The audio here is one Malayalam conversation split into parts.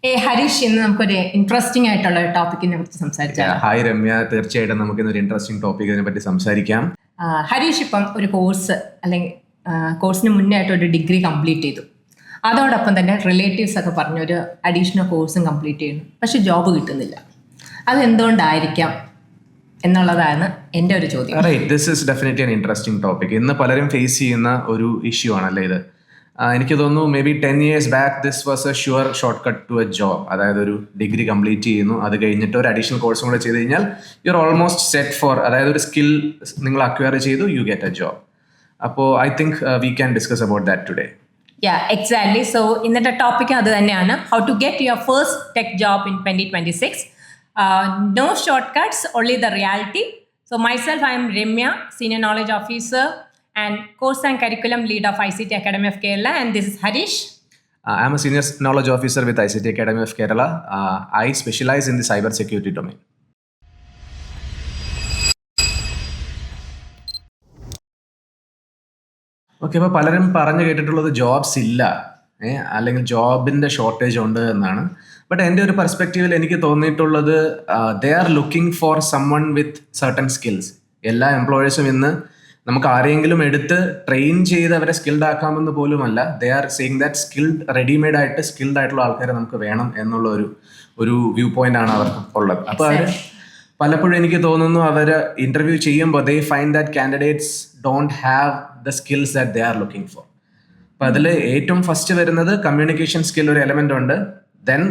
ഹരീഷ്, ഇന്ന് നമുക്കൊരു ഇൻട്രസ്റ്റിംഗ് ആയിട്ടുള്ള ടോപ്പിക്കിനെ കുറിച്ച് സംസാരിക്കാം. ഹായ് രമ്യ, തീർച്ചയായിട്ടും നമുക്ക് ഇന്നൊരു ഇൻട്രസ്റ്റിംഗ് ടോപ്പിക്കിനെ പറ്റി സംസാരിക്കാം. ഹരീഷ് ഇപ്പം ഒരു കോഴ്സ് അല്ലെങ്കിൽ കോഴ്സിന് മുന്നേ ആയിട്ട് ഒരു ഡിഗ്രി കംപ്ലീറ്റ് ചെയ്തു. അതോടൊപ്പം തന്നെ റിലേറ്റീവ്സ് ഒക്കെ പറഞ്ഞ് ഒരു അഡീഷണൽ കോഴ്സും കംപ്ലീറ്റ് ചെയ്യുന്നു. പക്ഷെ ജോബ് കിട്ടുന്നില്ല. അതെന്തുകൊണ്ടായിരിക്കാം എന്നുള്ളതാണ് എൻ്റെ ഒരു ചോദ്യം. This is definitely an interesting topic. ഇന്ന് പലരും ഫേസ് ചെയ്യുന്ന ഒരു ഇഷ്യൂ ആണല്ലേ ഇത്. എനിക്ക് തോന്നുന്നു maybe 10 years back this was a sure shortcut to a job. അതായത് ഒരു ഡിഗ്രി കംപ്ലീറ്റ് ചെയ്യുന്നു, അത് കഴിഞ്ഞിട്ട് ഒരു അഡീഷണൽ കോഴ്സും കൂടെ ചെയ്ത് കഴിഞ്ഞാൽ you are almost set for, അതായത് ഒരു സ്കിൽ നിങ്ങൾ അക്വയർ ചെയ്തു, യു ഗെറ്റ് എ ജോബ്. അപ്പോൾ I think we can discuss about that today. Exactly. So ഇന്നത്തെ ടോപ്പിക് അത് തന്നെയാണ്, how to get your first tech job in 2026. No shortcuts, only the reality. So myself, I am Ramya, Senior Knowledge Officer and Course and Curriculum Lead of ICT Academy of Kerala, and this is Harish. I am a Senior Knowledge Officer with ICT Academy of Kerala. I specialize in the cyber security domain. Okay, അപ്പോൾ പലരും പറഞ്ഞു കേട്ടിട്ടുള്ളത് ജോബ്സ് ഇല്ല, അല്ലെങ്കിൽ ജോബിൻ്റെ ഷോർട്ടേജ് ഉണ്ട് എന്നാണ്. ബട്ട് എൻ്റെ ഒരു പെർസ്പെക്റ്റീവിൽ എനിക്ക് തോന്നിയിട്ടുള്ളത് they are looking for someone with certain skills. എല്ലാ എംപ്ലോയേഴ്സും ഇന്ന് നമുക്ക് ആരെങ്കിലും എടുത്ത് ട്രെയിൻ ചെയ്ത് അവരെ സ്കിൽഡ് ആക്കാമെന്ന് പോലുമല്ല, they are saying that skilled readymade ആയിട്ട് സ്കിൽഡ് ആയിട്ടുള്ള ആൾക്കാരെ നമുക്ക് വേണം എന്നുള്ള ഒരു വ്യൂ പോയിന്റ് ആണ് അവർക്ക് ഉള്ളത്. അപ്പോൾ അവർ പലപ്പോഴും എനിക്ക് തോന്നുന്നു അവർ ഇന്റർവ്യൂ ചെയ്യുമ്പോൾ they find that candidates don't have the skills that they are looking four. അപ്പം അതിൽ ഏറ്റവും ഫസ്റ്റ് വരുന്നത് കമ്മ്യൂണിക്കേഷൻ സ്കിൽ ഒരു എലമെന്റ് ഉണ്ട്. ദെൻ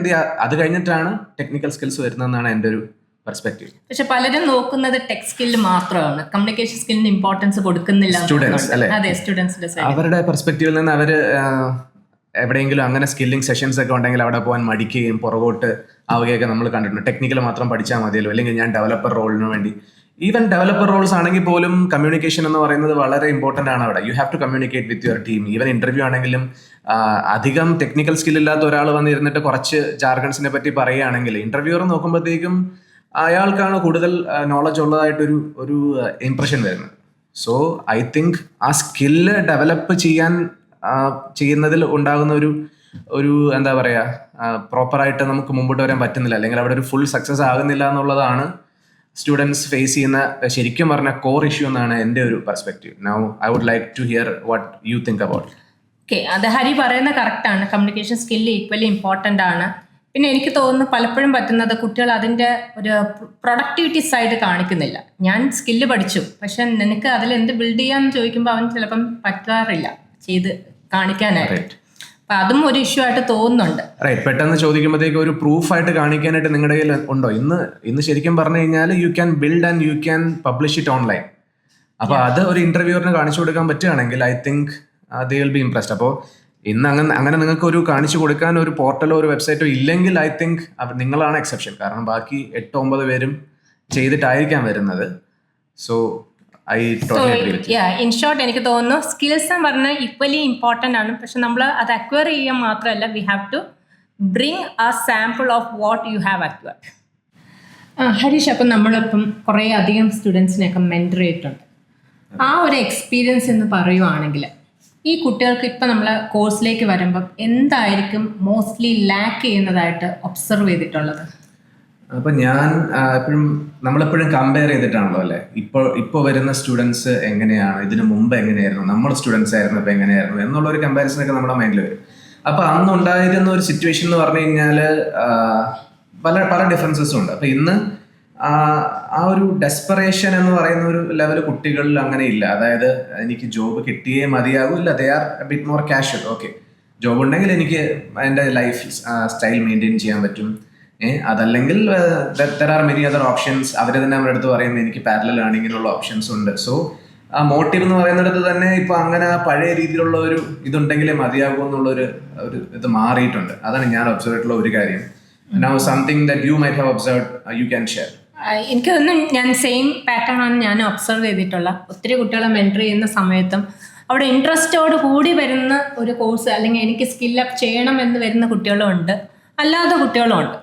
അത് കഴിഞ്ഞിട്ടാണ് ടെക്നിക്കൽ സ്കിൽസ് വരുന്നതെന്നാണ് എൻ്റെ ഒരു പെർസ്പെക്റ്റീവ്. പക്ഷെ പലരും നോക്കുന്നത് ടെക് സ്കില്ല് മാത്രമാണ്, കമ്മ്യൂണിക്കേഷൻ സ്കില്ലിന് ഇമ്പോർട്ടൻസ് കൊടുക്കുന്നില്ല. സ്റ്റുഡൻസ് അല്ലെ, അവരുടെ പെർസ്പെക്റ്റീവിൽ നിന്ന് അവർ എവിടെയെങ്കിലും അങ്ങനെ സ്കില്ലിംഗ് സെഷൻസ് ഒക്കെ ഉണ്ടെങ്കിൽ അവിടെ പോകാൻ മടിക്കുകയും പുറകോട്ട് ആവുകയൊക്കെ നമ്മൾ കണ്ടിട്ടുണ്ട്. ടെക്നിക്കൽ മാത്രം പഠിച്ചാൽ മതിയല്ലോ, അല്ലെങ്കിൽ ഞാൻ ഡെവലപ്പർ റോളിന് വേണ്ടി. ഈവൻ ഡെവലപ്പർ റോൾസ് ആണെങ്കിൽ പോലും കമ്മ്യൂണിക്കേഷൻ എന്ന് പറയുന്നത് വളരെ ഇമ്പോർട്ടൻ്റ് ആണ് അവിടെ. You have to communicate with your team. Even interview ആണെങ്കിലും അധികം ടെക്നിക്കൽ സ്കിൽ ഇല്ലാത്ത ഒരാൾ വന്നിരുന്നിട്ട് കുറച്ച് ജാർഗൺസിനെ പറ്റി പറയുകയാണെങ്കിൽ ഇന്റർവ്യൂവർ നോക്കുമ്പോഴത്തേക്കും അയാൾക്കാണ് കൂടുതൽ നോളജ് ഉള്ളതായിട്ടൊരു ഇംപ്രഷൻ വരുന്നത്. സോ ഐ തിങ്ക് ആ സ്കില്ല് ഡെവലപ്പ് ചെയ്യുന്നതിൽ ഉണ്ടാകുന്ന ഒരു എന്താ പറയുക, പ്രോപ്പറായിട്ട് നമുക്ക് മുമ്പോട്ട് വരാൻ പറ്റുന്നില്ല, അല്ലെങ്കിൽ അവിടെ ഒരു ഫുൾ സക്സസ് ആകുന്നില്ല എന്നുള്ളതാണ് സ്റ്റുഡൻസ് ഫേസ് ചെയ്യുന്ന ശരിക്കും പറഞ്ഞ കോർ ഇഷ്യൂ എന്നാണ് എൻ്റെ ഒരു perspective. Now I would like to hear what you think about. Okay, അത് ഹരി പറയുന്നത് കറക്റ്റാണ്. കമ്മ്യൂണിക്കേഷൻ സ്കില്ല് ഈക്വലി ഇമ്പോർട്ടൻ്റ് ആണ്. പിന്നെ എനിക്ക് തോന്നുന്നു പലപ്പോഴും പറ്റുന്നത് കുട്ടികൾ അതിൻ്റെ ഒരു പ്രൊഡക്ടിവിറ്റി സൈഡ് കാണിക്കുന്നില്ല. ഞാൻ സ്കില്ല് പഠിച്ചു, പക്ഷെ നിനക്ക് അതിൽ എന്ത് ബിൽഡ് ചെയ്യാന്ന് ചോദിക്കുമ്പോൾ അവൻ ചിലപ്പം പറ്റാറില്ല ചെയ്ത് കാണിക്കാനായിട്ട്. അപ്പൊ അതും ഒരു ഇഷ്യൂ ആയിട്ട് തോന്നുന്നുണ്ട്. പെട്ടെന്ന് ചോദിക്കുമ്പോഴത്തേക്ക് ഒരു പ്രൂഫായിട്ട് കാണിക്കാനായിട്ട് നിങ്ങളുടെ കയ്യിൽ ഉണ്ടോ? ഇന്ന് ശരിക്കും പറഞ്ഞു കഴിഞ്ഞാൽ you can build and you can publish it online. അപ്പൊ അത് ഒരു ഇന്റർവ്യൂറിന് കാണിച്ചു കൊടുക്കാൻ പറ്റുകയാണെങ്കിൽ I think they will be impressed. അപ്പോൾ ഇന്ന് അങ്ങനെ നിങ്ങൾക്ക് ഒരു കാണിച്ചു കൊടുക്കാൻ ഒരു പോർട്ടലോ ഒരു വെബ്സൈറ്റോ ഇല്ലെങ്കിൽ ഐ തിങ്ക് നിങ്ങളാണ് എക്സെപ്ഷൻ. കാരണം ബാക്കി 8-9 പേരും ചെയ്തിട്ടായിരിക്കാം വരുന്നത്. സോ ഇൻ ഷോർട്ട് എനിക്ക് തോന്നുന്നു സ്കിൽസ് എന്ന് പറഞ്ഞാൽ ഈക്വലി ഇമ്പോർട്ടൻ്റ് ആണ്. പക്ഷെ നമ്മൾ അത് അക്വയർ ചെയ്യാൻ മാത്രമല്ല, we have to bring a sample of what you have acquired. Harish, അപ്പം നമ്മളിപ്പം കുറേ അധികം സ്റ്റുഡൻസിനെയൊക്കെ മെൻറ്റർ ചെയ്തിട്ടുണ്ട്. ആ ഒരു എക്സ്പീരിയൻസ് എന്ന് പറയുവാണെങ്കിൽ ഈ കുട്ടികൾക്ക് ഇപ്പം നമ്മൾ കോഴ്സിലേക്ക് വരുമ്പം എന്തായിരിക്കും മോസ്റ്റ്ലി ലാക്ക് ചെയ്യുന്നതായിട്ട് ഒബ്സർവ് ചെയ്തിട്ടുള്ളത്? അപ്പം ഞാൻ നമ്മളെപ്പോഴും കമ്പയർ ചെയ്തിട്ടാണല്ലോ അല്ലേ, ഇപ്പോൾ വരുന്ന സ്റ്റുഡൻസ് എങ്ങനെയാണ്, ഇതിനു മുമ്പ് എങ്ങനെയായിരുന്നു, നമ്മൾ സ്റ്റുഡൻസ് ആയിരുന്നു ഇപ്പം എങ്ങനെയായിരുന്നു എന്നുള്ളൊരു കമ്പാരിസണൊക്കെ നമ്മുടെ മൈൻഡിൽ വരും. അപ്പം അന്നുണ്ടായിരുന്ന ഒരു സിറ്റുവേഷൻ എന്ന് പറഞ്ഞു കഴിഞ്ഞാൽ പല ഡിഫറൻസസും ഉണ്ട്. അപ്പം ഇന്ന് ആ ഒരു ഡെസ്പറേഷൻ എന്ന് പറയുന്ന ഒരു ലെവൽ കുട്ടികളിൽ അങ്ങനെ ഇല്ല. അതായത് എനിക്ക് ജോബ് കിട്ടിയേ മതിയാകും, ഇല്ല, they are bit more casual. Okay, job ഉണ്ടെങ്കിൽ എനിക്ക് എൻ്റെ ലൈഫ് സ്റ്റൈൽ മെയിൻറ്റെയിൻ ചെയ്യാൻ പറ്റും. അതല്ലെങ്കിൽ there are many other options. അവർ തന്നെ അവരുടെ അടുത്ത് പറയുന്നത് എനിക്ക് പാരലൽ ലേണിങ്ങിനുള്ള ഓപ്ഷൻസ് ഉണ്ട്. സോ ആ മോട്ടീവ് എന്ന് പറയുന്നിടത്ത് തന്നെ ഇപ്പൊ അങ്ങനെ പഴയ രീതിയിലുള്ള ഒരു ഇതുണ്ടെങ്കിലേ മതിയാകും എന്നുള്ളൊരു ഇത് മാറിയിട്ടുണ്ട്. അതാണ് ഞാൻ ഒബ്സർവ് ചെയ്തിട്ടുള്ള ഒരു കാര്യം. Now something that you might have observed, you can share. എനിക്ക് തോന്നുന്നു ഞാൻ സെയിം പാറ്റേൺ ആണ് ഞാൻ ഒബ്സർവ് ചെയ്തിട്ടുള്ള. ഒത്തിരി കുട്ടികളെ മെൻറ്റർ ചെയ്യുന്ന സമയത്തും അവിടെ ഇൻട്രസ്റ്റോട് കൂടി വരുന്ന ഒരു കോഴ്സ് അല്ലെങ്കിൽ എനിക്ക് സ്കില്ലപ്പ് ചെയ്യണം എന്ന് വരുന്ന കുട്ടികളും ഉണ്ട്, അല്ലാത്ത കുട്ടികളും ഉണ്ട്.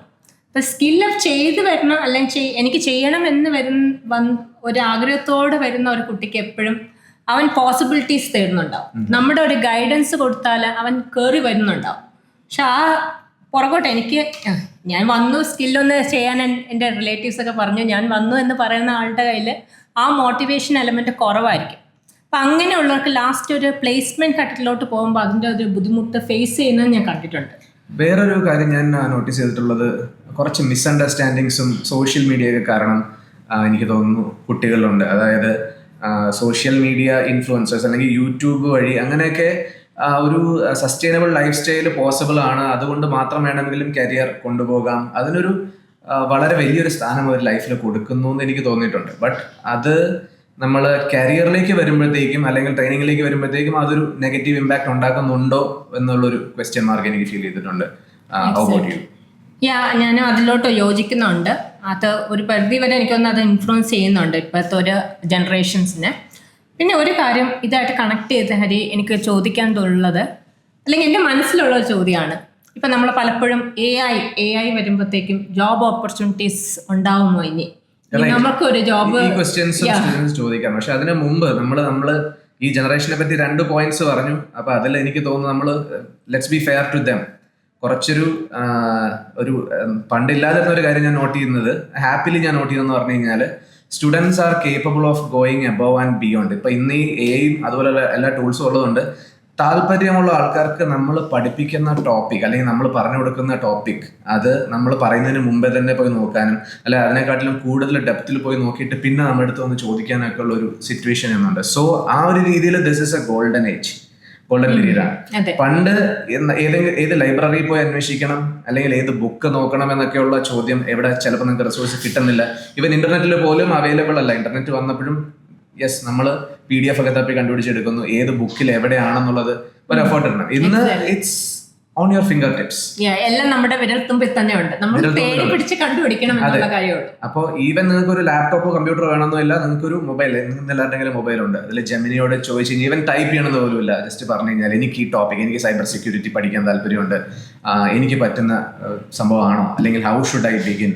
അപ്പം സ്കില്ലപ്പ് ചെയ്ത് വരണം അല്ലെങ്കിൽ എനിക്ക് ചെയ്യണം എന്ന് ഒരു ആഗ്രഹത്തോടെ വരുന്ന ഒരു കുട്ടിക്ക് എപ്പോഴും അവൻ പോസിബിലിറ്റീസ് തരുന്നുണ്ടാവും. നമ്മുടെ ഒരു ഗൈഡൻസ് കൊടുത്താൽ അവൻ കയറി വരുന്നുണ്ടാവും. പക്ഷെ ആ പുറകോട്ട് എനിക്ക് ഞാൻ വന്നു സ്കില്ലൊന്ന് ചെയ്യാൻ എൻ്റെ റിലേറ്റീവ്സ് ഒക്കെ പറഞ്ഞു, ഞാൻ വന്നു എന്ന് പറയുന്ന ആളുടെ കയ്യിൽ ആ മോട്ടിവേഷൻ എലമെൻറ്റ് കുറവായിരിക്കും. അപ്പം അങ്ങനെയുള്ളവർക്ക് ലാസ്റ്റ് ഒരു പ്ലേസ്മെൻറ്റ് ഘട്ടത്തിലോട്ട് പോകുമ്പോൾ അതിൻ്റെ ഒരു ബുദ്ധിമുട്ട് ഫേസ് ചെയ്യുന്നത് ഞാൻ കണ്ടിട്ടുണ്ട്. വേറൊരു കാര്യം ഞാൻ നോട്ടീസ് ചെയ്തിട്ടുള്ളത്, കുറച്ച് മിസ്അണ്ടർസ്റ്റാൻഡിങ്സും സോഷ്യൽ മീഡിയയൊക്കെ കാരണം എനിക്ക് തോന്നുന്നു കുട്ടികളിലുണ്ട്. അതായത് സോഷ്യൽ മീഡിയ ഇൻഫ്ലുവൻസേഴ്സ് അല്ലെങ്കിൽ യൂട്യൂബ് വഴി അങ്ങനെയൊക്കെ ഒരു സസ്റ്റൈനബിൾ ലൈഫ് സ്റ്റൈൽ പോസിബിൾ ആണ്, അതുകൊണ്ട് മാത്രം വേണമെങ്കിലും കരിയർ കൊണ്ടുപോകാം, അതിനൊരു വളരെ വലിയൊരു സ്ഥാനം ഒരു ലൈഫിൽ കൊടുക്കുന്നു എന്ന് എനിക്ക് തോന്നിയിട്ടുണ്ട്. ബട്ട് അത് നമ്മൾ കരിയറിലേക്ക് വരുമ്പോഴത്തേക്കും അല്ലെങ്കിൽ ട്രെയിനിങ്ങിലേക്ക് വരുമ്പോഴത്തേക്കും അതൊരു നെഗറ്റീവ് ഇമ്പാക്ട് ഉണ്ടാക്കുന്നുണ്ടോ എന്നുള്ളൊരു ക്വസ്റ്റ്യൻ മാർക്ക് എനിക്ക് ഫീൽ ചെയ്തിട്ടുണ്ട്. ഞാൻ അതിലോട്ട് യോജിക്കുന്നുണ്ട്. അത് ഒരു പരിധി വരെ എനിക്കൊന്ന് അത് ഇൻഫ്ലുവൻസ് ചെയ്യുന്നുണ്ട് ഇപ്പോഴത്തെ ഒരു ജനറേഷൻസിനെ. പിന്നെ ഒരു കാര്യം ഇതായിട്ട് കണക്ട് ചെയ്ത് ഹരി എനിക്ക് ചോദിക്കാൻ ഉള്ളത്, അല്ലെങ്കിൽ എൻ്റെ മനസ്സിലുള്ള ഒരു ചോദ്യമാണ്, ഇപ്പം നമ്മൾ പലപ്പോഴും എ ഐ വരുമ്പോഴത്തേക്കും ജോബ് ഓപ്പർച്യൂണിറ്റീസ് ഉണ്ടാവുമോ ഇനി നമുക്കൊരു ജോബ്? ഈ ക്വസ്റ്റ്യൻസ് ചോദിക്കാം. പക്ഷെ അതിന് മുമ്പ് നമ്മൾ ഈ ജനറേഷനെ പറ്റി 2 പോയിന്റ്സ് പറഞ്ഞു. അപ്പൊ അതിൽ എനിക്ക് തോന്നുന്നു നമ്മൾ let's be fair to them. കുറച്ചൊരു പണ്ടില്ലാതിരുന്ന ഒരു കാര്യം ഞാൻ നോട്ട് ചെയ്യുന്നത്, ഹാപ്പിലി ഞാൻ നോട്ട് ചെയ്തെന്ന് പറഞ്ഞു കഴിഞ്ഞാൽ, students are capable of going above and beyond. ഇപ്പൊ ഇന്ന് ഈ എയും അതുപോലെ എല്ലാ ടൂൾസും ഉള്ളതുകൊണ്ട് താല്പര്യമുള്ള ആൾക്കാർക്ക് നമ്മൾ പഠിപ്പിക്കുന്ന ടോപ്പിക് അല്ലെങ്കിൽ നമ്മൾ പറഞ്ഞു കൊടുക്കുന്ന ടോപ്പിക് അത് നമ്മൾ പറയുന്നതിന് മുമ്പേ തന്നെ പോയി നോക്കാനും അല്ലെ അതിനെക്കാട്ടിലും കൂടുതൽ ഡെപ്തിൽ പോയി നോക്കിയിട്ട് പിന്നെ നമ്മുടെ അടുത്ത് വന്ന് ചോദിക്കാനൊക്കെ ഉള്ള ഒരു സിറ്റുവേഷൻ എന്നുണ്ട്. സോ ആ ഒരു രീതിയിൽ this is A golden period ആണ്. പണ്ട് ഏത് ലൈബ്രറിയിൽ പോയി അന്വേഷിക്കണം അല്ലെങ്കിൽ ഏത് ബുക്ക് നോക്കണം എന്നൊക്കെയുള്ള ചോദ്യം എവിടെ ചിലപ്പോൾ നിങ്ങൾക്ക് റിസോഴ്സ് കിട്ടുന്നില്ല. ഈവൻ ഇന്റർനെറ്റിൽ പോലും അവൈലബിൾ അല്ല. ഇന്റർനെറ്റ് വന്നപ്പോഴും യെസ് നമ്മൾ PDF ഒക്കെ തപ്പി കണ്ടുപിടിച്ചെടുക്കുന്നു, ഏത് ബുക്കിൽ എവിടെയാണെന്നുള്ളത് ഒരു എഫേർട്ട് ഇടണം. ഇന്ന് it's on your finger tips. എല്ലാം നമ്മുടെ വിരൽത്തുമ്പിൽ തന്നെ ഉണ്ട്, നമ്മൾ പേര് പിടിച്ച് കണ്ടുപിടിക്കണം എന്നുള്ള കാര്യമുള്ളൂ. അപ്പോൾ ഈവൻ നിങ്ങൾക്ക് ഒരു ലാപ്ടോപ്പോ കമ്പ്യൂട്ടറോ വേണമെന്നില്ല, നിങ്ങൾക്ക് ഒരു മൊബൈൽ, എല്ലാവരുടെങ്കിലും മൊബൈൽ ഉണ്ട്. അതിൽ ജെമിനിയോട് ചോദിച്ചു കഴിഞ്ഞാൽ ഈവൻ ടൈപ്പ് ചെയ്യണമെന്ന് പോലും ഇല്ല. ജസ്റ്റ് പറഞ്ഞു കഴിഞ്ഞാൽ എനിക്ക് ഈ ടോപ്പിക്, എനിക്ക് സൈബർ സെക്യൂരിറ്റി പഠിക്കാൻ താല്പര്യമുണ്ട്, എനിക്ക് പറ്റുന്ന സംഭവമാണോ, അല്ലെങ്കിൽ ഹൗ ഷുഡ് ഐ ബിഗിൻ.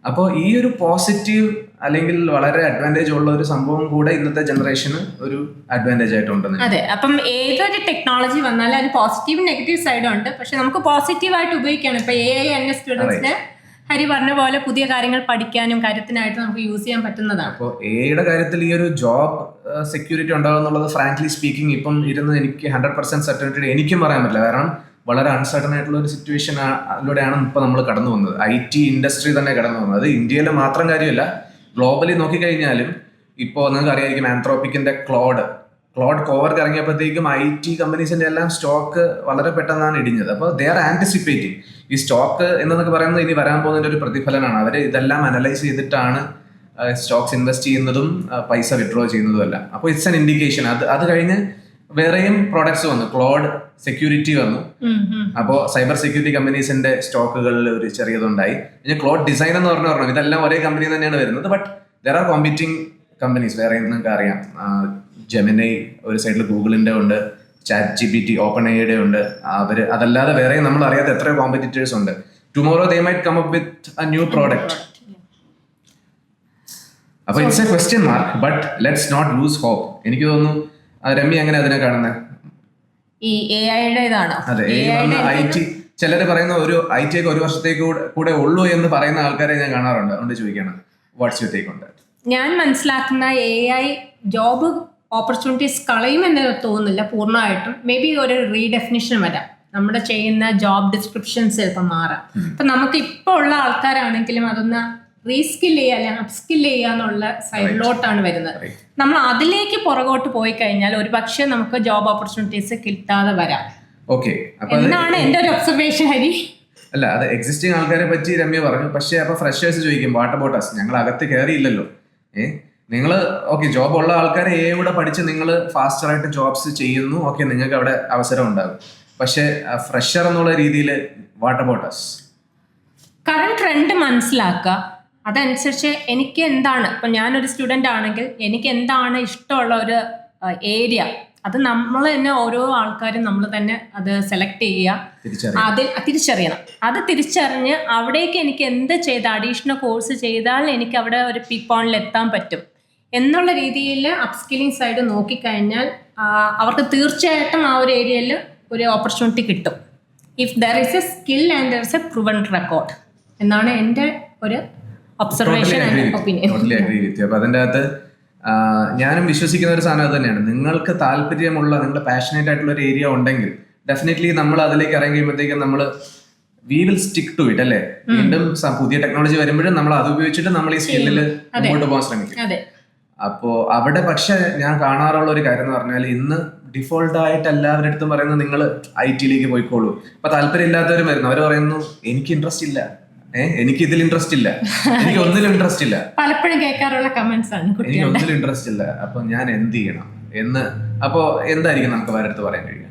അപ്പോൾ ഈ ഒരു പോസിറ്റീവ് അല്ലെങ്കിൽ വളരെ അഡ്വാൻറ്റേജ് ഉള്ള ഒരു സംഭവം കൂടെ ഇന്നത്തെ ജനറേഷന് ഒരു അഡ്വാൻറ്റേജ് ആയിട്ടുണ്ട്. അതെ, അപ്പം ഏതൊരു ടെക്നോളജി വന്നാലും അതിന് പോസിറ്റീവ് നെഗറ്റീവ് സൈഡും ഉണ്ട്. പക്ഷെ നമുക്ക് പോസിറ്റീവായിട്ട് ഉപയോഗിക്കണം. ഇപ്പൊ AI എന്നെ സ്റ്റുഡൻസിന് ഹരി പറഞ്ഞ പോലെ പുതിയ കാര്യങ്ങൾ പഠിക്കാനും കാര്യത്തിനായിട്ട് നമുക്ക് യൂസ് ചെയ്യാൻ പറ്റുന്നതാണ്. അപ്പോൾ എയുടെ കാര്യത്തിൽ ഈ ഒരു ജോബ് സെക്യൂരിറ്റി ഉണ്ടാകും എന്നുള്ളത് ഫ്രാങ്ക്ലി സ്പീക്കിംഗ് ഇപ്പം ഇരുന്ന് എനിക്ക് 100% സർട്ടനിറ്റി എനിക്കും പറയാൻ പറ്റില്ല. കാരണം വളരെ അൺസർട്ടൺ ആയിട്ടുള്ള ഒരു സിറ്റുവേഷനിലൂടെയാണ് ഇപ്പോൾ നമ്മൾ കടന്നു പോകുന്നത്. IT ഇൻഡസ്ട്രി തന്നെ കടന്നു പോകുന്നത്. അത് ഇന്ത്യയിലെ മാത്രം കാര്യമല്ല, ഗ്ലോബലി നോക്കിക്കഴിഞ്ഞാലും ഇപ്പോൾ നിങ്ങൾക്ക് അറിയാമായിരിക്കും ആന്ത്രോപ്പിക്കിന്റെ ക്ലോഡ് കോവർക്ക് ഇറങ്ങിയപ്പോഴത്തേക്കും IT കമ്പനീസിന്റെ എല്ലാം സ്റ്റോക്ക് വളരെ പെട്ടെന്നാണ് ഇടിഞ്ഞത്. അപ്പോൾ ദേ ആർ ആന്റിസിപ്പേറ്റിംഗ്. ഈ സ്റ്റോക്ക് എന്നൊക്കെ പറയുന്നത് ഇനി വരാൻ പോകുന്നതിന്റെ ഒരു പ്രതിഫലനമാണ്. അവർ ഇതെല്ലാം അനലൈസ് ചെയ്തിട്ടാണ് സ്റ്റോക്സ് ഇൻവെസ്റ്റ് ചെയ്യുന്നതും പൈസ വിഡ്രോ ചെയ്യുന്നതും എല്ലാം. അപ്പോൾ ഇറ്റ്സ് എൻ ഇൻഡിക്കേഷൻ. അത് കഴിഞ്ഞ് വേറെയും പ്രോഡക്ട്സ് വന്നു, ക്ലോഡ് സെക്യൂരിറ്റി വന്നു. അപ്പോൾ സൈബർ സെക്യൂരിറ്റി കമ്പനീസിന്റെ സ്റ്റോക്കുകളിൽ ഒരു ചെറിയതുണ്ടായി. പിന്നെ ക്ലോഡ് ഡിസൈൻ എന്ന് പറഞ്ഞു ഇതെല്ലാം ഒരേ കമ്പനി തന്നെയാണ് വരുന്നത്. But there are competing companies. വേറെ നിങ്ങൾക്ക് അറിയാം, ജെമിനി ഒരു സൈഡിൽ ഗൂഗിളിന്റെ ഉണ്ട്, ChatGPT OpenAIയുടെ ഉണ്ട്. അതല്ലാതെ വേറെ നമ്മൾ അറിയാത്ത എത്രയോ കോമ്പറ്റീറ്റേഴ്സ് ഉണ്ട്. Tomorrow they might come up with a new product. അപ്പൊ it's a question mark, but let's not lose hope. എനിക്ക് തോന്നുന്നു രമ്യ അങ്ങനെ അതിനെ കാണുന്നത് ഈ AI-യുടെ ഇതാണോ? അതെ, IT ചിലര് പറയുന്ന ഒരു IT ഒക്കെ 1 വർഷത്തേക്ക് കൂടെ ഉള്ളൂ എന്ന് പറയുന്ന ആൾക്കാരെ ഞാൻ കാണാറുണ്ട്. അതുകൊണ്ട് ചോദിക്കണം, what's your take on that? ഞാൻ മനസ്സിലാക്കുന്ന AI ജോബ് ഓപ്പർച്യൂണിറ്റീസ് കളയുമെന്ന് തോന്നുന്നില്ല പൂർണ്ണമായിട്ടും. മേ ബി ഒരു റീഡെഫിനിഷൻ വരാം, നമ്മുടെ ചെയ്യുന്ന ജോബ് ഡിസ്ക്രിപ്ഷൻസ് ചിലപ്പോൾ മാറാം. അപ്പം നമുക്ക് ഇപ്പോൾ ഉള്ള ആൾക്കാരാണെങ്കിലും അതൊന്ന് റീസ്കിൽ ചെയ്യുക അല്ലെങ്കിൽ അപ്സ്കിൽ ചെയ്യുക എന്നുള്ള സൈഡിലോട്ടാണ് വരുന്നത്. നമ്മൾ അതിലേക്ക് പുറകോട്ട് പോയി കഴിഞ്ഞാൽ ഒരു പക്ഷേ നമുക്ക് ജോബ് ഓപ്പർച്യൂണിറ്റീസ് കിട്ടാതെ വരാം. ഓക്കെ, എന്നാണ് എൻ്റെ ഒരു ഒബ്സർവേഷൻ. ഹരി അല്ല, അത് എക്സിസ്റ്റിംഗ് ആൾക്കാരെ പറ്റി രമ്യ പറഞ്ഞു. പക്ഷേ അപ്പൊ ഫ്രഷേഴ്സ് ചോദിക്കും വാട്ട് അബൌട്ട് അസ്? ഞങ്ങൾ അകത്ത് കയറിയില്ലല്ലോ. നിങ്ങൾ ഓക്കെ, ജോബ് ഉള്ള ആൾക്കാരെ കൂടെ പഠിച്ച് നിങ്ങൾ ഫാസ്റ്റർ ആയിട്ട് ജോബ്സ് ചെയ്യുന്നു, ഓക്കെ, നിങ്ങൾക്ക് അവിടെ അവസരം ഉണ്ടാകും. പക്ഷെ ഫ്രഷർ എന്നുള്ള രീതിയിൽ what about us? Current trend മനസ്സിലാക്കുക, അതനുസരിച്ച് എനിക്ക് എന്താണ്, ഇപ്പം ഞാനൊരു സ്റ്റുഡൻ്റ് ആണെങ്കിൽ എനിക്ക് എന്താണ് ഇഷ്ടമുള്ള ഒരു ഏരിയ, അത് നമ്മൾ തന്നെ ഓരോ ആൾക്കാരും നമ്മൾ തന്നെ അത് സെലക്ട് ചെയ്യുക, അതിൽ തിരിച്ചറിയണം. അത് തിരിച്ചറിഞ്ഞ് അവിടേക്ക് എനിക്ക് എന്ത് ചെയ്ത് അഡീഷണൽ കോഴ്സ് ചെയ്താൽ എനിക്ക് അവിടെ ഒരു പിക്കോണിൽ എത്താൻ പറ്റും എന്നുള്ള രീതിയിൽ അപ്സ്കില്ലിംഗ് സൈഡ് നോക്കിക്കഴിഞ്ഞാൽ അവർക്ക് തീർച്ചയായിട്ടും ആ ഒരു ഏരിയയിൽ ഒരു ഓപ്പർച്യൂണിറ്റി കിട്ടും. If there is A skill and there is A proven record എന്നാണ് എൻ്റെ ഒരു ഒബ്സർവേഷൻ ആൻഡ് ഒപ്പീനിയൻ. അപ്പൊ അതിൻ്റെ അകത്ത് ഞാനും വിശ്വസിക്കുന്ന ഒരു സാധനം അത് തന്നെയാണ്. നിങ്ങൾക്ക് താല്പര്യമുള്ള, നിങ്ങൾ പാഷനേറ്റ് ആയിട്ടുള്ള ഒരു ഏരിയ ഉണ്ടെങ്കിൽ ഡെഫിനറ്റ്ലി നമ്മൾ അതിലേക്ക് ഇറങ്ങി കഴിയുമ്പോഴത്തേക്കും നമ്മൾ we will stick to it അല്ലേ. വീണ്ടും പുതിയ ടെക്നോളജി വരുമ്പോഴും നമ്മൾ അത് ഉപയോഗിച്ചിട്ട് നമ്മൾ ഈ സ്കില്ലിൽ മുമ്പോട്ട് പോകാൻ ശ്രമിക്കും. അപ്പോ അവിടെ പക്ഷെ ഞാൻ കാണാറുള്ള ഒരു കാര്യം എന്ന് പറഞ്ഞാൽ ഇന്ന് ഡിഫോൾട്ട് ആയിട്ട് എല്ലാവരുടെ അടുത്തും പറയുന്നത് നിങ്ങൾ IT-യിലേക്ക് പോയിക്കോളൂ. അപ്പൊ താല്പര്യം ഇല്ലാത്തവരും വരുന്നു, അവർ പറയുന്നു എനിക്ക് ഇൻട്രസ്റ്റ് ഇല്ല, എനിക്ക് ഇതിൽ ഇൻട്രസ്റ്റ് ഇല്ല, എനിക്ക് ഒന്നിലും ഇൻട്രസ്റ്റ് ഇല്ല. പലപ്പോഴും കേൾക്കാറുള്ള കമന്റ്സ് ആണ് എനിക്ക് ഒന്നിലും ഇൻട്രസ്റ്റ് ഇല്ല, അപ്പൊ ഞാൻ എന്ത് ചെയ്യണം എന്ന്. അപ്പോ എന്തായിരിക്കും നമുക്ക് അവരുടെ അടുത്ത് പറയാൻ കഴിയുക?